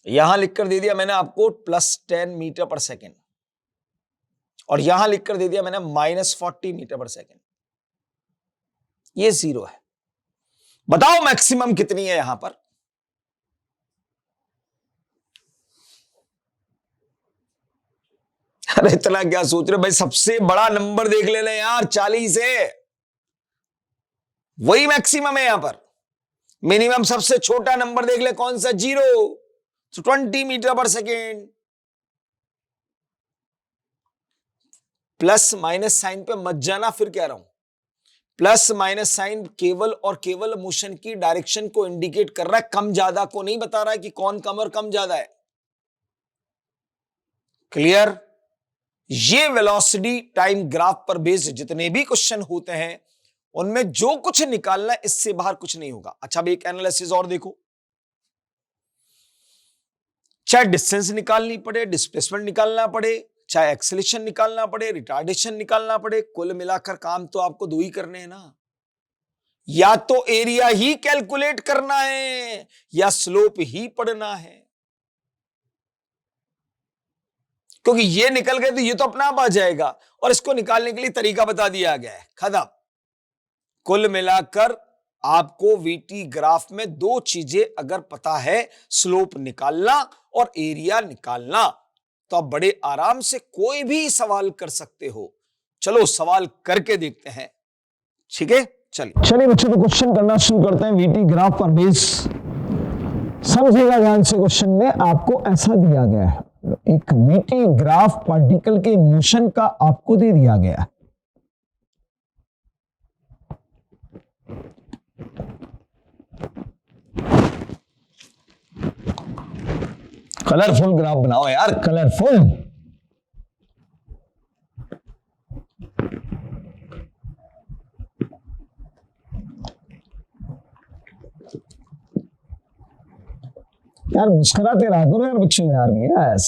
यहां लिखकर दे दिया मैंने आपको +10 मीटर पर सेकेंड, और यहां लिखकर दे दिया मैंने -40 मीटर पर सेकेंड। ये 0 है, बताओ मैक्सिमम कितनी है यहां पर? अरे इतना क्या सोच रहे भाई, सबसे बड़ा नंबर देख लेना यार, 40 है, वही मैक्सिमम है यहां पर। मिनिमम सबसे छोटा नंबर देख ले, कौन सा? 0, तो 20 मीटर पर सेकेंड। प्लस माइनस साइन पे मत जाना, फिर कह रहा हूं, प्लस माइनस साइन केवल और केवल मोशन की डायरेक्शन को इंडिकेट कर रहा है, कम ज्यादा को नहीं बता रहा है कि कौन कम और कम ज्यादा है। क्लियर? ये वेलोसिटी टाइम ग्राफ पर बेस्ड जितने भी क्वेश्चन होते हैं, उनमें जो कुछ निकालना है इससे बाहर कुछ नहीं होगा। अच्छा, अब एक एनालिसिस और देखो, चाहे डिस्टेंस निकालनी पड़े, डिस्प्लेसमेंट निकालना पड़े, चाहे एक्सेलेरेशन निकालना पड़े, रिटार्डेशन निकालना पड़े, कुल मिलाकर काम तो आपको दो ही करने हैं ना। या तो एरिया ही कैलकुलेट करना है या स्लोप ही पढ़ना है, क्योंकि ये निकल गए तो ये तो अपना आप आ जाएगा, और इसको निकालने के लिए तरीका बता दिया गया है, खत्म। कुल मिलाकर आपको वीटी ग्राफ में दो चीजें अगर पता है, स्लोप निकालना और एरिया निकालना, तो आप बड़े आराम से कोई भी सवाल कर सकते हो। चलो सवाल करके देखते हैं, ठीक है? चलिए बच्चों, तो क्वेश्चन करना शुरू करते हैं वीटी ग्राफ पर बेस। समझिएगा ध्यान से, क्वेश्चन में आपको ऐसा दिया गया है, एक वीटी ग्राफ पार्टिकल के मोशन का आपको दे दिया गया है। कलरफुल ग्राफ बनाओ यार, कलरफुल। यार मुस्कुराते रहा करो यार बच्चों यार। यस,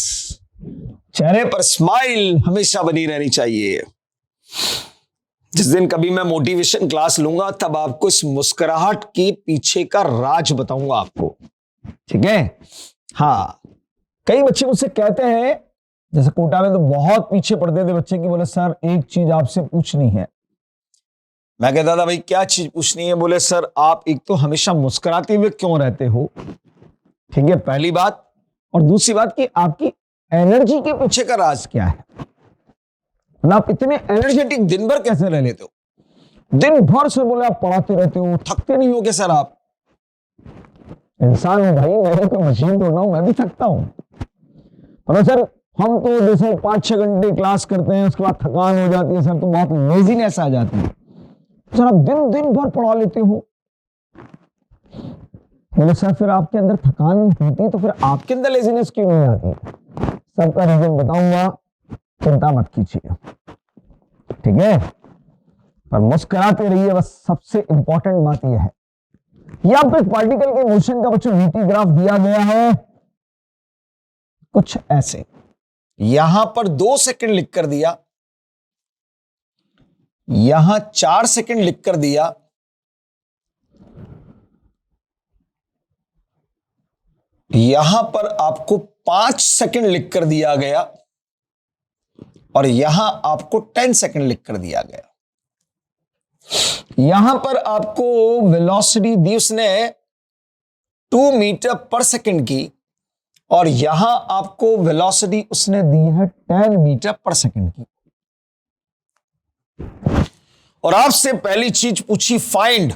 चेहरे पर स्माइल हमेशा बनी रहनी चाहिए। जिस दिन कभी मैं मोटिवेशन क्लास लूंगा तब आपको इस मुस्कुराहट के पीछे का राज बताऊंगा आपको, ठीक है। हाँ, कई बच्चे मुझसे कहते हैं, जैसे कोटा में तो बहुत पीछे पड़ते थे बच्चे की, बोले सर एक चीज आपसे पूछनी है। मैं कहता था भाई क्या चीज पूछनी है? बोले सर आप एक तो हमेशा मुस्कुराते हुए क्यों रहते हो, ठीक है, पहली बात। और दूसरी बात कि आपकी एनर्जी के पीछे का राज क्या है? आप इतने एनर्जेटिक दिन भर कैसे रह लेते हो? दिन भर से बोले आप पढ़ाते रहते हो, थकते नहीं हो क्या सर आप? इंसान हूं भाई, मैं तो मशीन तोड़ रहा हूं, मैं भी थकता हूं। और सर हम तो जैसे 5-6 घंटे क्लास करते हैं, उसके बाद थकान हो जाती है सर, तो बहुत लेजीनेस आ जाती है। सर आप दिन दिन भर पढ़ा लेते हो। बोले सर फिर आपके अंदर थकान होती है तो फिर आपके अंदर लेजीनेस क्यों नहीं आती? सबका रीजन बताऊंगा, चिंता मत कीजिए, ठीक है। पर मुस्कुराते रहिए, बस सबसे इंपॉर्टेंट बात यह है। यहां पे पार्टिकल के मोशन का बच्चों वीटी ग्राफ दिया गया है कुछ ऐसे। यहां पर 2 सेकंड लिख कर दिया, यहां 4 सेकंड लिख कर दिया, यहां पर आपको 5 सेकंड लिख कर दिया गया, और यहां आपको 10 सेकंड लिख कर दिया गया। यहां पर आपको वेलोसिटी दी उसने 2 मीटर पर सेकंड की, और यहां आपको वेलोसिटी उसने दी है 10 मीटर पर सेकंड की। और आपसे पहली चीज पूछी फाइंड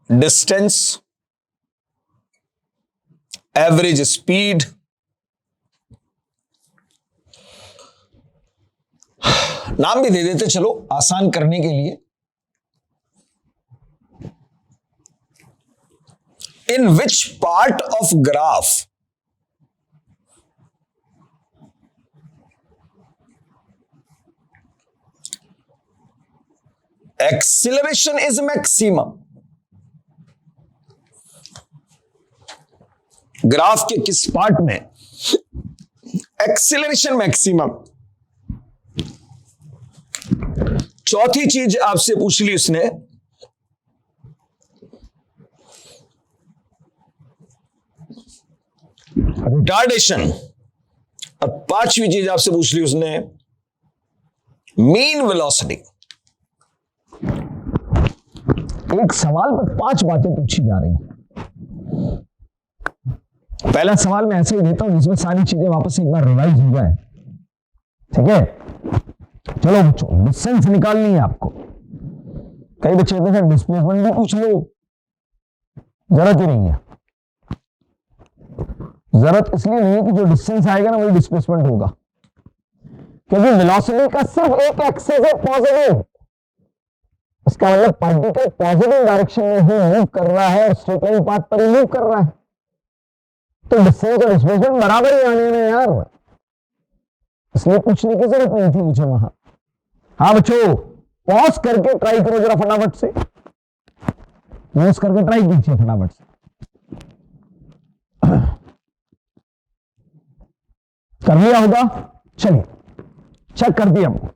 डिस्टेंस, एवरेज स्पीड, नाम भी दे देते चलो आसान करने के लिए। In which part of graph acceleration is maximum? Graph के किस पार्ट में एक्सिलरेशन मैक्सिमम? चौथी चीज आपसे पूछ ली उसने, रिटार्डेशन। और पांचवी चीज आपसे पूछ ली उसने, मीन वेलोसिटी। एक सवाल पर 5 बातें पूछी जा रही हैं। पहला सवाल मैं ऐसे ही देता हूं जिसमें सारी चीजें वापस एक बार रिवाइज हो जाए, ठीक है। चलो बच्चों, डिस्टेंस निकालनी है आपको। कई बच्चे कहते हैं डिस्प्लेसमेंट भी पूछ लो, जरूरत ही नहीं है। जरूरत इसलिए नहीं है कि जो डिस्टेंस आएगा ना वही डिस्प्लेसमेंट होगा, क्योंकि वेलोसिटी का सिर्फ एक एक्सिस है पॉजिटिव। इसका मतलब पार्टिकल पॉजिटिव डायरेक्शन में ही मूव कर रहा है और स्ट्रेट लाइन पाथ पर ही मूव कर रहा है, तो डिस्टेंस और डिस्प्लेसमेंट बराबर ही आने में यार, इसलिए पूछने की जरूरत नहीं थी मुझे वहां। हाँ बच्चों, पॉज करके ट्राई करो जरा फटाफट से, पॉज करके ट्राई कीजिए फटाफट से। कर लिया होगा? चलिए चेक कर दिया हमको।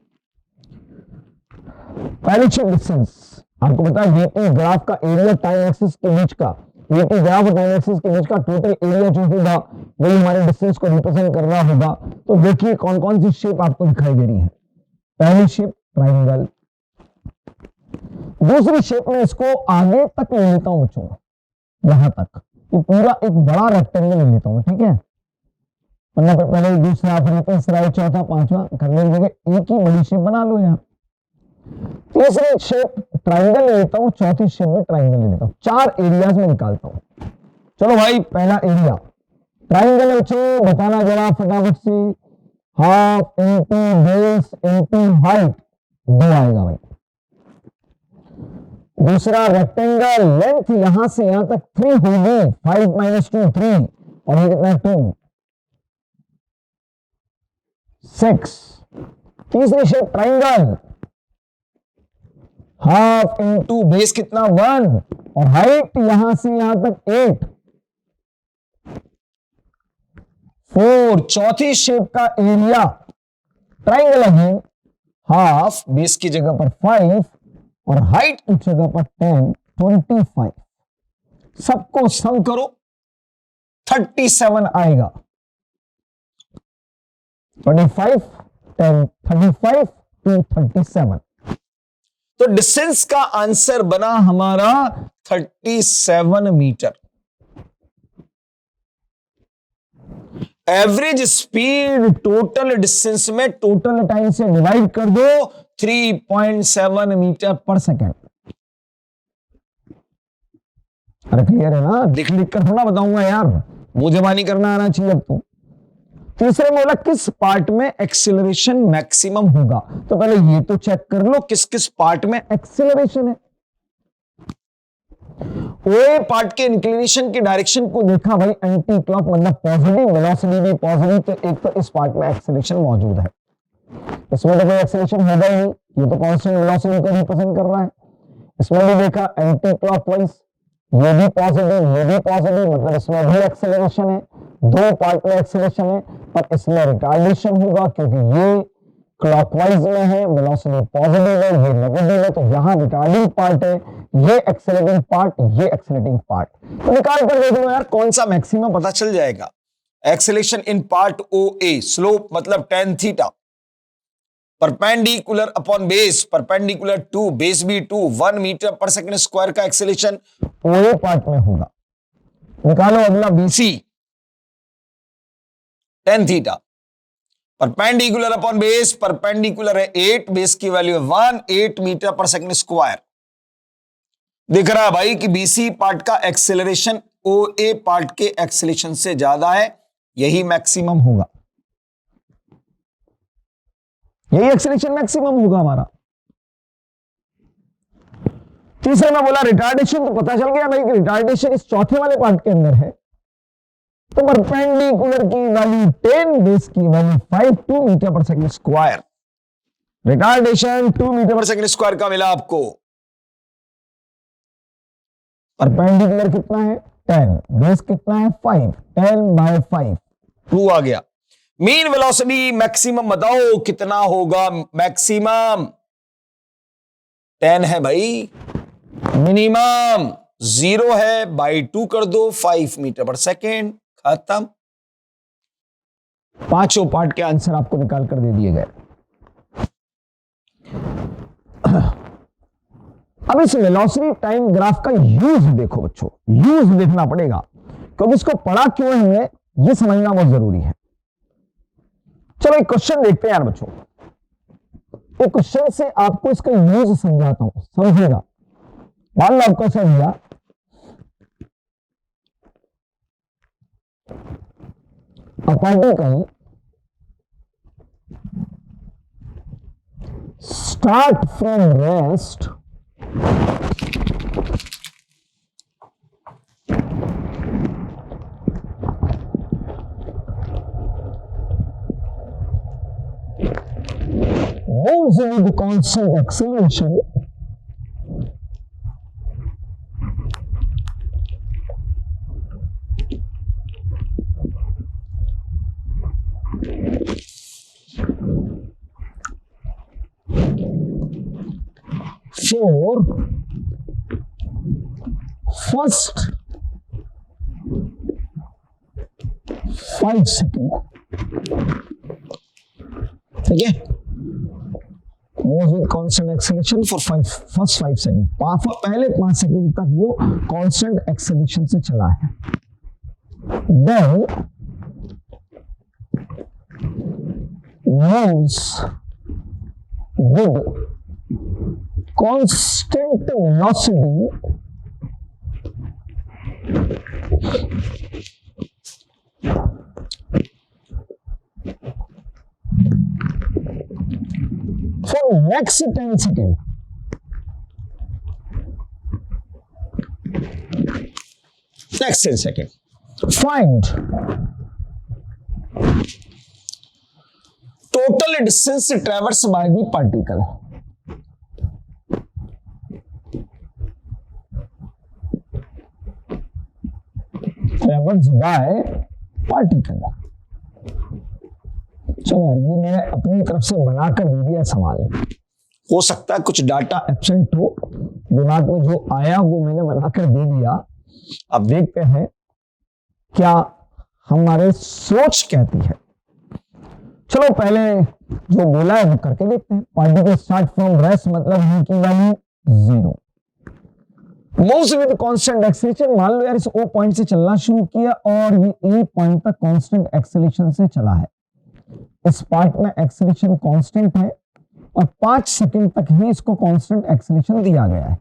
पहली चीज डिस्टेंस, आपको पता है वीटी ग्राफ का एरिया टाइम एक्सिस के बीच का, वीटी ग्राफ और टाइम एक्सिस के बीच का टोटल एरिया जो होगा वही हमारे डिस्टेंस को रिप्रेजेंट कर रहा होगा। तो देखिए कौन कौन सी शेप आपको दिखाई दे रही है। पहली शेप ट्राइंगल, दूसरी शेप में इसको आगे तक ले लेता हूं बच्चों, यहां तक, ये पूरा एक बड़ा रेक्टेंगल ले लेता हूं, ठीक है। वरना पहले दूसरा, फिर तीसरा, चौथा, पांचवा करने की जगह एक ही बड़ी शेप बना लो यार। तीसरी शेप ट्राइंगल ले लेता हूं, चौथी शेप में ट्राइंगल ले लेता हूं, 4 एरियाज में निकालता हूं। चलो भाई, पहला एरिया ट्राइंगल बच्चों बताना जरा फटाफट से। Half into base into height 2 आएगा भाई। दूसरा रेक्टेंगल, लेंथ यहां से यहां तक 3 होगी, 5 - 2 3, और ये कितना 2 6। तीसरी shape triangle, half into base कितना 1 और हाइट यहां से यहां तक 8 4 चौथी शेप का एरिया ट्राइंगल है हाफ बेस की जगह पर 5 और हाइट की जगह पर 10 25 सबको सम करो 37 आएगा 25 10 35 टू 37 तो डिस्टेंस का आंसर बना हमारा 37 metre. Average speed total distance में टोटल टाइम से डिवाइड कर दो 3.7 मीटर पर सेकेंड। अरे क्लियर है ना? लिख लिख कर थोड़ा बताऊंगा यार, वो जबानी करना आना चाहिए अब तो। तीसरे में बोला किस पार्ट में एक्सीलरेशन मैक्सिमम होगा, तो पहले ये तो चेक कर लो किस किस पार्ट में एक्सीलरेशन है। ओए पार्ट के इंक्लिनेशन की डायरेक्शन को देखा भाई, एंटी क्लॉक मतलब पॉजिटिव, वेलोसिटी भी पॉजिटिव, तो एक तो इस पार्ट में एक्सीलरेशन मौजूद है, इसमें तो कोई एक्सीलरेशन होगा ही नहीं, ये तो कांस्टेंट वेलोसिटी को रिप्रेजेंट कर रहा है। इसमें भी देखा एंटी क्लॉकवाइज, ये भी पॉजिटिव, मतलब इसमें भी एक्सीलरेशन है, दो पार्ट में एक्सीलरेशन है, पर इसमें रिटार्डेशन होगा क्योंकि ये क्लॉकवाइज में है, वेलोसिटी पॉजिटिव है, ये नेगेटिव है, तो यहां रिटार्डिंग पार्ट है, ये एक्सेलरेटिंग पार्ट, ये एक्सेलरेटिंग पार्ट। तो निकाल कर देख लो यार कौन सा मैक्सिमम, पता चल जाएगा। Acceleration in part O A, slope मतलब tan theta, perpendicular upon base, perpendicular to base भी 2, 1 मीटर पर सेकंड स्क्वायर का एक्सेलरेशन ओ ए पार्ट में होगा। निकालो अगला BC, tan theta, perpendicular upon base, perpendicular है 8, बेस की वैल्यू है 1, 8 मीटर पर सेकंड स्क्वायर। दिख रहा है भाई कि बीसी पार्ट का एक्सेलरेशन ओ ए पार्ट के एक्सेलरेशन से ज्यादा है, यही मैक्सिमम होगा, यही एक्सेलरेशन मैक्सिमम होगा हमारा। तीसरे में बोला रिटार्डेशन, तो पता चल गया भाई कि रिटार्डेशन इस चौथे वाले पार्ट के अंदर है, तो परपेंडिकुलर की वैल्यू 10, बेस की value 5, 2 metre per second square. Retardation 2 metre per second square का मिला आपको। परपेंडिकुलर कितना है 10, बेस कितना है 5, 10/5, 2 आ गया। मीन वेलोसिटी मैक्सिमम बताओ कितना होगा मैक्सिमम? 10 है भाई, मिनिमम 0 है, बाई 2 कर दो, 5 मीटर पर सेकेंड, खत्म। पांचों पार्ट के आंसर आपको निकाल कर दे दिए गए। अब इस वेलोसिटी टाइम ग्राफ का यूज देखो बच्चों, यूज देखना पड़ेगा क्योंकि इसको पढ़ा क्यों है हमने, ये समझना बहुत जरूरी है। चलो एक क्वेश्चन देखते हैं यार बच्चों, एक क्वेश्चन से आपको इसका यूज समझाता हूं, समझेगा। मान लो आपको समझा, a particle start from rest moves with constant acceleration for first 5 second, ठीक है, moves with constant acceleration for first 5 second, पहले 5 सेकेंड तक वो constant acceleration से चला है। Then moves with constant velocity for next 10 seconds. Next 10 seconds. Find total distance traversed by the particle. Travels by particle. चलो ये मैंने अपनी तरफ से बनाकर दे दिया सवाल। हो सकता है कुछ डाटा एब्सेंट हो, दिमाग में जो आया वो मैंने बनाकर दे दिया। अब देखते हैं क्या हमारे सोच कहती है। चलो पहले जो बोला है वो करके देखते हैं। पार्टिकल स्टार्ट फ्रॉम रेस्ट मतलब है कि value 0, moves with constant acceleration. मान लो यार इस O पॉइंट से चलना शुरू किया और ये A पॉइंट तक कांस्टेंट एक्सेलरेशन से चला है। इस पार्ट में एक्सेलरेशन कांस्टेंट है और 5 सेकंड तक ही इसको कांस्टेंट एक्सेलरेशन दिया गया है,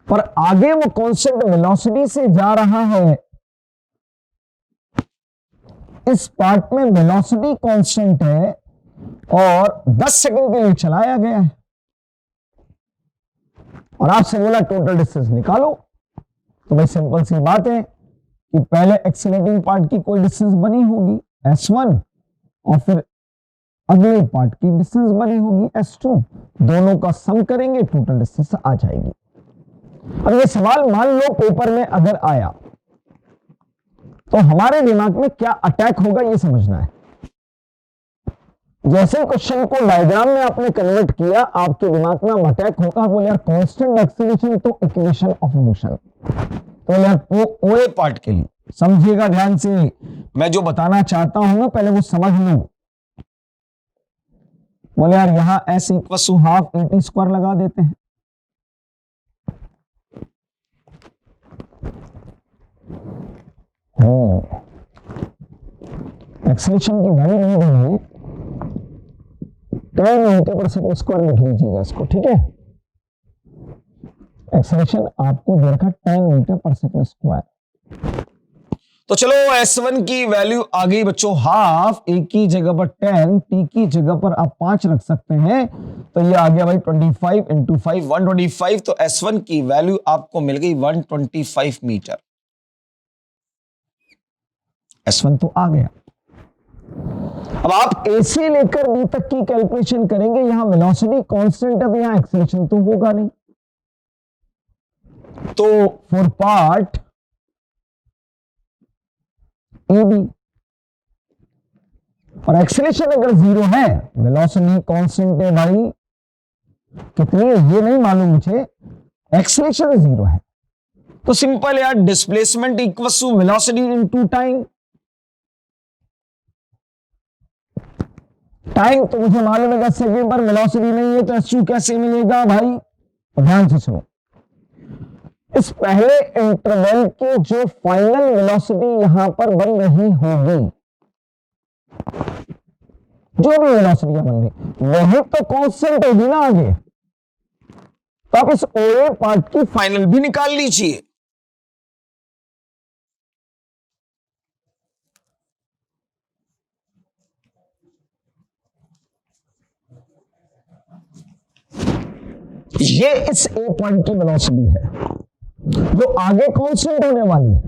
पर आगे वो कांस्टेंट वेलोसिटी से जा रहा है। इस पार्ट में वेलोसिटी कांस्टेंट है और 10 सेकंड के लिए चलाया गया है, और आपसे बोला टोटल डिस्टेंस निकालो। तो भाई सिंपल सी बात है कि पहले एक्सेलरेटिंग पार्ट की कोई डिस्टेंस बनी होगी S1 और फिर अगले पार्ट की डिस्टेंस बनी होगी S2, दोनों का सम करेंगे टोटल डिस्टेंस आ जाएगी। अब ये सवाल मान लो पेपर में अगर आया तो हमारे दिमाग में क्या अटैक होगा ये समझना है। जैसे क्वेश्चन को डायग्राम में आपने कन्वर्ट किया, आपके दिमाग में अटैक होगा, बोले यार कांस्टेंट एक्सेलरेशन तो इक्वेशन ऑफ मोशन। तो यार वो ओए पार्ट के लिए समझिएगा ध्यान से, मैं जो बताना चाहता हूं ना पहले वो समझ लो। बोले यार यहां S = हाफ AT² लगा देते हैं। एक्सेलरेशन की वैल्यू नहीं देंगे, 10 मीटर/सेकंड लिख लीजिएगा इसको, ठीक है। एक्सेलरेशन आपको दे रखा 10 मीटर/सेकंड। तो चलो S1 की वैल्यू आ गई बच्चों हाफ, A की जगह पर 10, T की जगह पर आप 5 रख सकते हैं, तो ये आ गया भाई 25 × 5 125। तो S1 की वैल्यू आपको मिल गई 125 मीटर। S1 तो आ गया। अब आप A से लेकर B तक की कैलकुलेशन करेंगे, यहां वेलोसिटी कांस्टेंट है तो यहां एक्सेलरेशन तो होगा नहीं। तो फॉर पार्ट AB और एक्सेलरेशन अगर 0 है, वेलोसिटी कांस्टेंट है भाई, कितनी है ये नहीं मालूम मुझे, एक्सेलरेशन 0 है, तो सिंपल यार displacement equals to velocity into time. Time तो मुझे मालूम है 10 सेकेंड पर, वेलोसिटी नहीं है तो S2 कैसे मिलेगा भाई। तो ध्यान से सुनो, इस पहले इंटरवल की जो फाइनल वेलोसिटी यहां पर बन रही होगी, जो भी वेलोसिटी बन रही वही तो कांस्टेंट होगी ना आगे। तो आप इस OA पार्ट की फाइनल भी निकाल लीजिए। ये इस A पॉइंट की वेलोसिटी है जो आगे कांस्टेंट होने वाली है।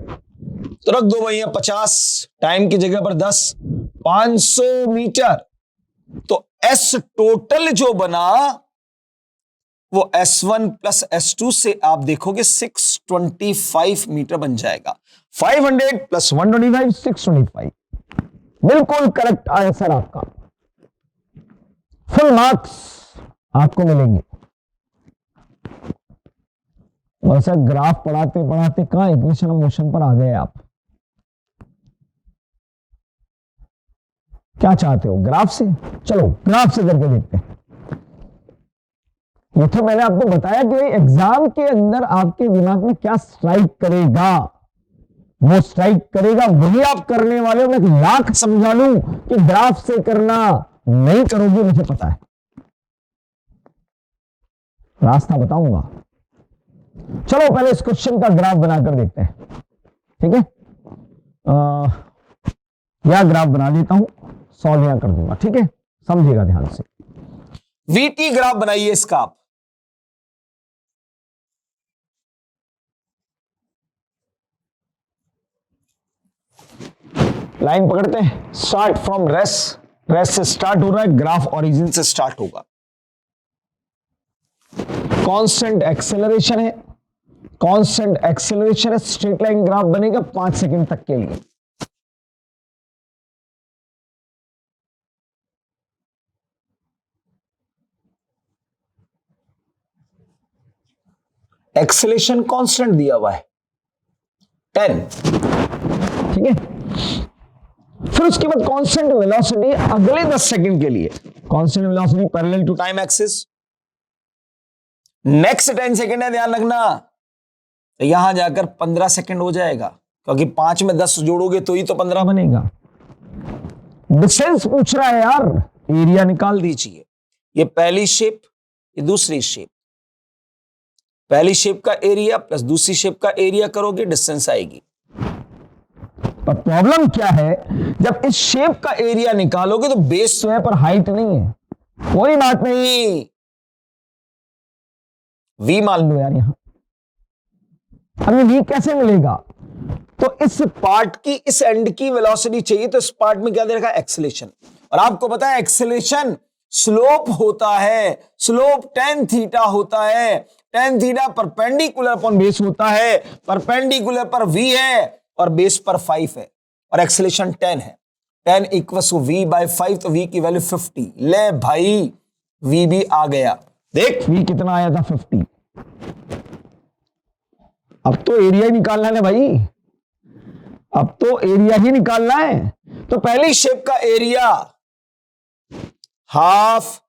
तो रख दो भैया 50, टाइम की जगह पर 10, 500 मीटर। तो S टोटल जो बना वो S1 + S2 से आप देखोगे 625 मीटर बन जाएगा। 500 + 125 625, बिल्कुल करेक्ट आंसर आपका। फुल मार्क्स आपको मिलेंगे। वैसा ग्राफ पढ़ाते पढ़ाते कहां इक्वेशन ऑफ मोशन पर आ गए आप। क्या चाहते हो ग्राफ से? चलो ग्राफ से करके देखते हैं। ये तो मैंने आपको बताया कि एग्जाम के अंदर आपके दिमाग में क्या स्ट्राइक करेगा वो स्ट्राइक करेगा, वही आप करने वाले हो। मैं 1,00,000 समझा लूं कि ग्राफ से करना नहीं करोगे, मुझे पता है, रास्ता बताऊंगा। चलो पहले इस क्वेश्चन का ग्राफ बनाकर देखते हैं, ठीक है। यह ग्राफ बना देता हूं, सॉल्व यहां कर दूंगा, ठीक है, समझिएगा ध्यान से। VT ग्राफ बनाइए इसका आप। लाइन पकड़ते हैं, स्टार्ट फ्रॉम रेस्ट, रेस्ट से स्टार्ट हो रहा है, ग्राफ ओरिजिन से स्टार्ट होगा। कांस्टेंट एक्सेलरेशन है, कांस्टेंट एक्सेलरेशन है, स्ट्रेट लाइन ग्राफ बनेगा 5 सेकंड तक के लिए। एक्सेलरेशन कांस्टेंट दिया हुआ है 10, ठीक है। फिर उसके बाद कांस्टेंट वेलोसिटी अगले 10 सेकंड के लिए, constant velocity parallel to time axis. Next 10 second है, ध्यान रखना, तो यहां जाकर 15 सेकंड हो जाएगा, क्योंकि 5 में 10 जोड़ोगे तो ही तो 15 बनेगा। डिस्टेंस पूछ रहा है यार, एरिया निकाल दीजिए। ये पहली शेप, ये दूसरी शेप, पहली शेप का एरिया प्लस दूसरी शेप का एरिया करोगे, डिस्टेंस आएगी। पर प्रॉब्लम क्या है, जब इस शेप का एरिया निकालोगे तो बेस तो है पर हाइट नहीं है। कोई बात नहीं, v मान लो यार यहां। अभी v कैसे मिलेगा, तो इस पार्ट की, इस एंड की वेलोसिटी चाहिए, तो इस पार्ट में क्या दे रखा है, एक्सेलेरेशन। और आपको पता है एक्सेलेरेशन स्लोप होता है, स्लोप tan थीटा होता है, tan theta perpendicular upon base होता है, परपेंडिकुलर पर v है और बेस पर 5 है, और एक्सेलेरेशन 10 है। 10 इक्वल्स टू v/5, तो v की वैल्यू 50। ले भाई, v भी आ गया। देख v कितना आया था, 50। अब तो एरिया ही निकालना है भाई, अब तो एरिया ही निकालना है। तो पहली शेप का area half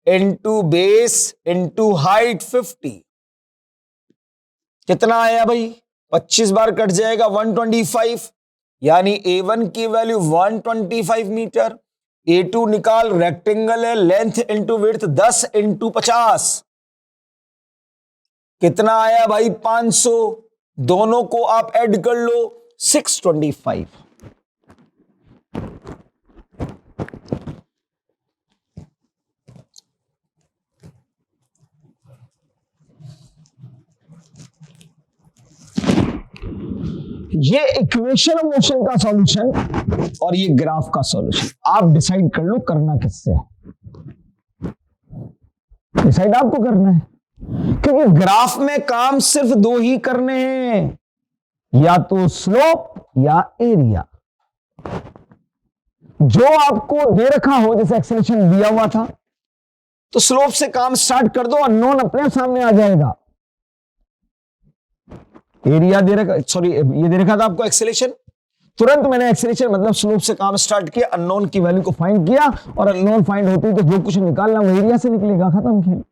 into base into height 50, कितना आया भाई, 25 बार कट जाएगा 125, यानी A1 की वैल्यू 125 मीटर। A2 निकाल, रेक्टेंगल है, लेंथ इंटू विड्थ 10 इंटू 50, कितना आया भाई, 500। दोनों को आप ऐड कर लो, 625। ये इक्वेशन ऑफ मोशन का सॉल्यूशन और ये ग्राफ का सॉल्यूशन, आप डिसाइड कर लो करना किससे है। डिसाइड आपको करना है, क्योंकि ग्राफ में काम सिर्फ 2 ही करने हैं, या तो स्लोप या एरिया। जो आपको दे रखा हो, जैसे एक्सेलरेशन दिया हुआ था, तो स्लोप से काम स्टार्ट कर दो, अननोन अपने सामने आ जाएगा। एरिया दे रखा, सॉरी ये दे रखा था आपको एक्सेलरेशन, तुरंत मैंने एक्सेलरेशन मतलब स्लोप से काम स्टार्ट किया, अननोन की वैल्यू को फाइंड किया, और अननोन फाइंड होती तो जो कुछ निकालना वो एरिया से निकलेगा, खत्म खेल।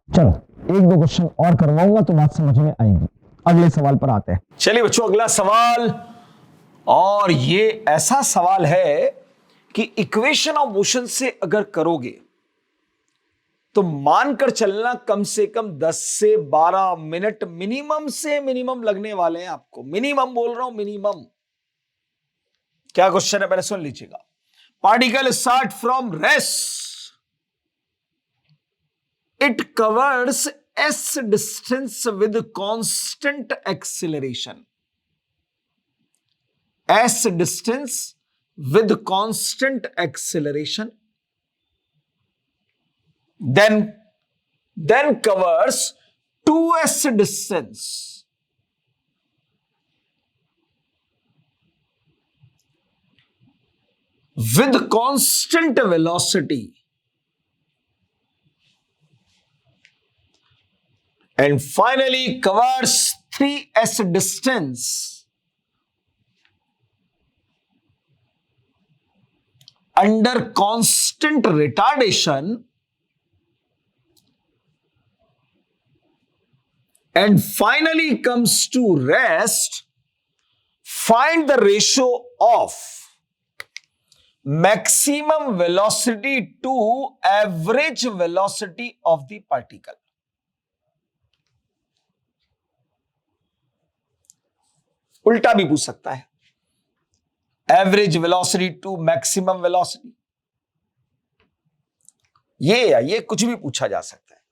चलो एक दो क्वेश्चन और करवाऊंगा तो बात समझ में आएगी। अगले सवाल पर आते हैं। चलिए बच्चों, अगला सवाल, और ये ऐसा सवाल है कि इक्वेशन ऑफ मोशन से अगर करोगे तो मानकर चलना कम से कम 10 से 12 मिनट मिनिमम से मिनिमम लगने वाले हैं आपको। मिनिमम बोल रहा हूं, मिनिमम। क्या क्वेश्चन है, पहले सुन लीजिएगा। Particle start from rest, it covers s distance with constant acceleration, s distance with constant acceleration, then covers 2s distance with constant velocity, and finally covers 3s distance under constant retardation, and finally comes to rest. Find the ratio of maximum velocity to average velocity of the particle. उल्टा भी पूछ सकता है, average velocity to maximum velocity, ये कुछ भी पूछा जा सकता है।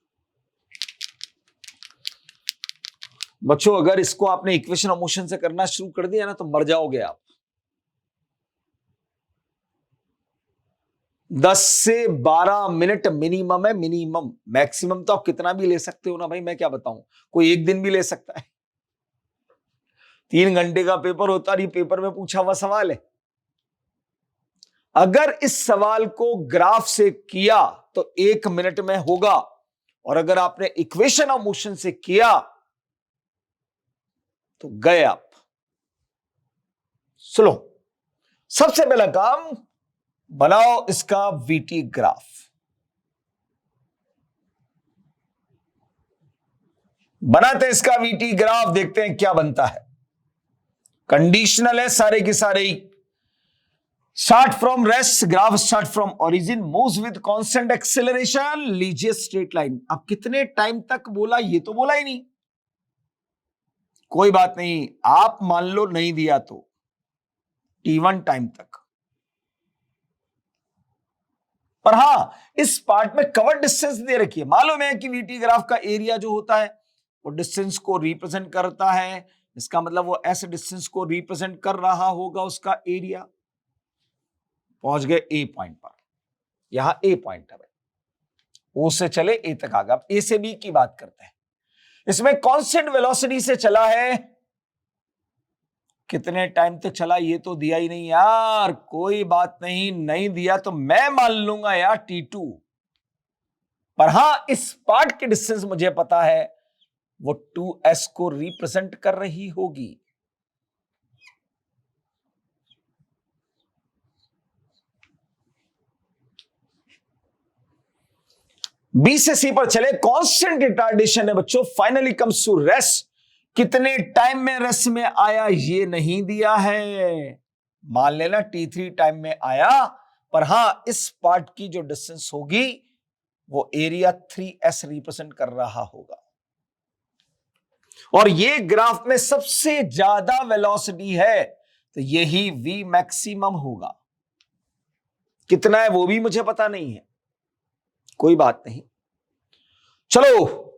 बच्चों अगर इसको आपने इक्वेशन ऑफ मोशन से करना शुरू कर दिया ना तो मर जाओगे आप। 10 से 12 मिनट मिनिमम है, मिनिमम। मैक्सिमम तो आप कितना भी ले सकते हो ना भाई, मैं क्या बताऊं, कोई एक दिन भी ले सकता है। 3 घंटे का पेपर होता है, ये पेपर में पूछा हुआ सवाल है। अगर इस सवाल को ग्राफ से किया तो 1 मिनट में होगा, और अगर आपने इक्वेशन ऑफ मोशन से किया तो गए आप। सुनो, सबसे पहला काम, बनाओ इसका वीटी ग्राफ। बनाते हैं इसका वीटी ग्राफ, देखते हैं क्या बनता है। कंडीशनल है सारे के सारे। Start from rest, graph start from origin, moves with constant acceleration, लीजिए स्ट्रेट लाइन। अब कितने टाइम तक बोला, ये तो बोला ही नहीं। कोई बात नहीं, आप मान लो नहीं दिया तो t1 टाइम तक। पर हां, इस पार्ट में कवर डिस्टेंस दे रखी है। मालूम है कि वीटी ग्राफ का एरिया जो होता है वो डिस्टेंस को रिप्रेजेंट करता है। इसका मतलब वो ऐसे डिस्टेंस को रिप्रेजेंट कर रहा होगा, उसका एरिया। पहुंच गए ए पॉइंट पर, यहां ए पॉइंट है भाई, ओ से चले ए तक आ गए। अब ए से बी की बात करते हैं। इसमें कांस्टेंट वेलोसिटी से चला है, कितने टाइम तक चला ये तो दिया ही नहीं यार। कोई बात नहीं, नहीं दिया तो मैं मान लूंगा यार t2। पर हां, इस पार्ट की डिस्टेंस मुझे पता है, वो 2s को रिप्रेजेंट कर रही होगी। बी से सी पर चले, कांस्टेंट रिटार्डेशन है बच्चों, फाइनली कम्स टू रेस्ट। कितने टाइम में रेस्ट में आया ये नहीं दिया है, मान लेना t3 टाइम में आया। पर हां, इस पार्ट की जो डिस्टेंस होगी वो एरिया 3s रिप्रेजेंट कर रहा होगा। और ये ग्राफ में सबसे ज्यादा वेलोसिटी है, तो यही v मैक्सिमम होगा। कितना है वो भी मुझे पता नहीं है, कोई बात नहीं। चलो,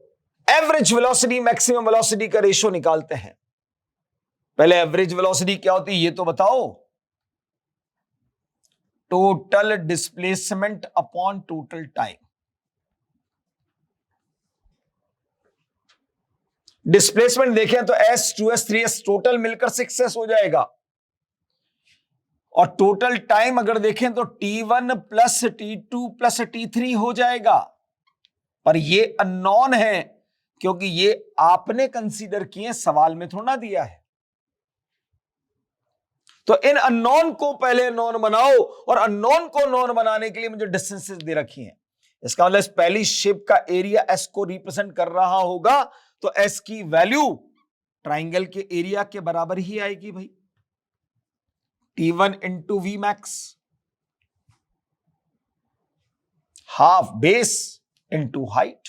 एवरेज वेलोसिटी मैक्सिमम वेलोसिटी का रेशियो निकालते हैं। पहले एवरेज वेलोसिटी क्या होती है ये तो बताओ। Total displacement upon total time. Displacement देखें तो s 2s 3s टोटल मिलकर 6s हो जाएगा, और टोटल टाइम अगर देखें तो t1 plus t2 plus t3 हो जाएगा। पर ये अननोन है, क्योंकि ये आपने कंसीडर किए, सवाल में थोड़ा दिया है। तो इन अननोन को पहले नोन बनाओ, और अननोन को नोन बनाने के लिए मुझे डिस्टेंसेस दे रखी हैं। इसका मतलब पहली शिप का एरिया s को रिप्रेजेंट कर रहा होगा, तो s की वैल्यू ट्राइंगल के एरिया के बराबर ही आएगी भाई, t1 into v max, half base into height.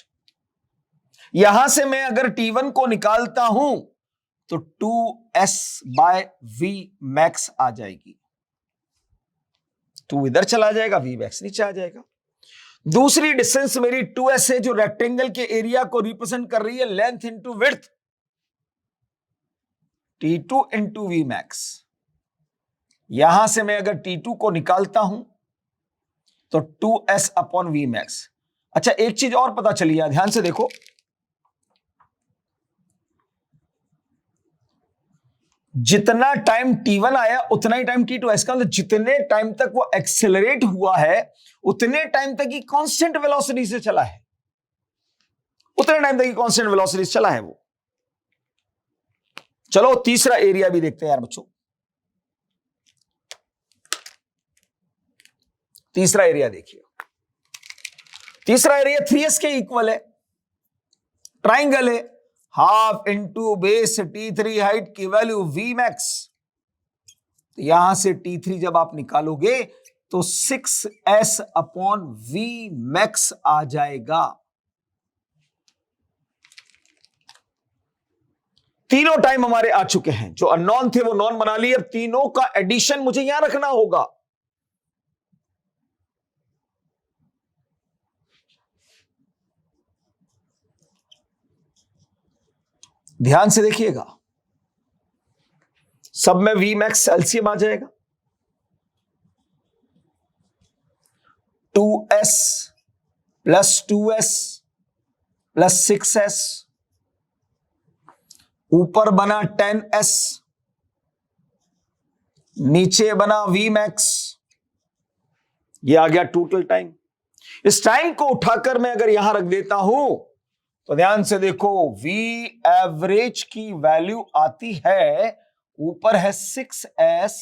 यहां से मैं अगर t1 को निकालता हूं तो 2s बाय v मैक्स आ जाएगी। 2 इधर चला जाएगा, v मैक्स नीचे आ जाएगा। दूसरी डिस्टेंस मेरी 2s है, जो रेक्टेंगल के एरिया को रिप्रेजेंट कर रही है, length into width, t2 into v max. यहां से मैं अगर t2 को निकालता हूं तो 2s अपॉन वी मैक्स। अच्छा, एक चीज और पता चली है, ध्यान से देखो। जितना टाइम t1 आया उतना ही टाइम t2 है। इसका मतलब जितने टाइम तक वो एक्सेलरेट हुआ है उतने टाइम तक ही कांस्टेंट वेलोसिटी से चला है, उतने टाइम तक ही कांस्टेंट वेलोसिटी से चला है वो। चलो तीसरा एरिया भी देखते हैं यार बच्चों। तीसरा एरिया देखिए, तीसरा एरिया 3s के इक्वल है, ट्राइंगल है, half into base t3 height की वैल्यू v मैक्स। यहां से t3 जब आप निकालोगे तो 6s अपॉन v मैक्स आ जाएगा। तीनों टाइम हमारे आ चुके हैं, जो अननोन थे वो नॉन बना लिए। अब तीनों का एडिशन मुझे यहां रखना होगा। ध्यान से देखिएगा, सब में v मैक्स एलसीएम आ जाएगा। 2s plus 2s plus 6s, ऊपर बना 10s, नीचे बना v max, ये आ गया टोटल टाइम। इस टाइम को उठाकर मैं अगर यहां रख देता हूं तो ध्यान से देखो, v एवरेज की वैल्यू आती है, ऊपर है 6s,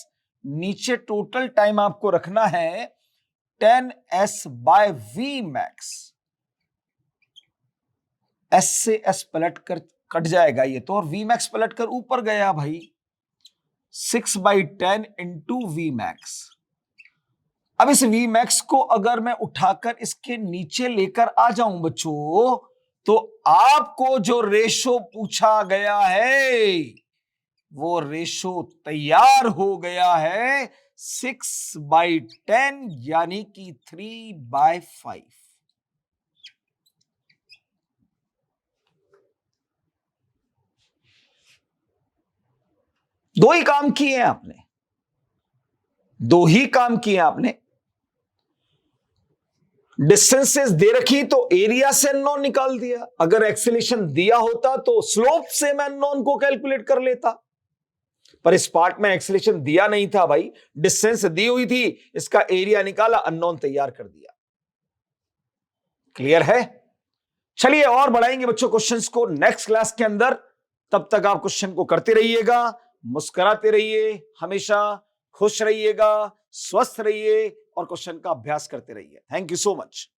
नीचे टोटल टाइम आपको रखना है 10s by v max. s से s पलट कर कट जाएगा ये तो, और v मैक्स पलट कर ऊपर गया भाई, 6/10 इंटू वी मैक्स। अब इस v मैक्स को अगर मैं उठाकर इसके नीचे लेकर आ जाऊं बच्चों, तो आपको जो रेशो पूछा गया है वो रेशो तैयार हो गया है, 6/10 यानी कि 3/5। दो ही काम किए हैं आपने, दो ही काम किए आपने। डिस्टेंसेस दे रखी तो एरिया से अननोन निकाल दिया, अगर एक्सेलेरेशन दिया होता तो स्लोप से मैं अननोन को कैलकुलेट कर लेता, पर इस पार्ट में एक्सेलेरेशन दिया नहीं था भाई, डिस्टेंस दी हुई थी, इसका एरिया निकाला, अननोन तैयार कर दिया। क्लियर है? चलिए और बढ़ाएंगे बच्चों क्वेश्चंस को नेक्स्ट क्लास के अंदर। तब तक आप क्वेश्चन को करते रहिएगा, मुस्कुराते रहिए, हमेशा खुश रहिएगा, स्वस्थ रहिए और क्वेश्चन का अभ्यास करते रहिए। Thank you so much.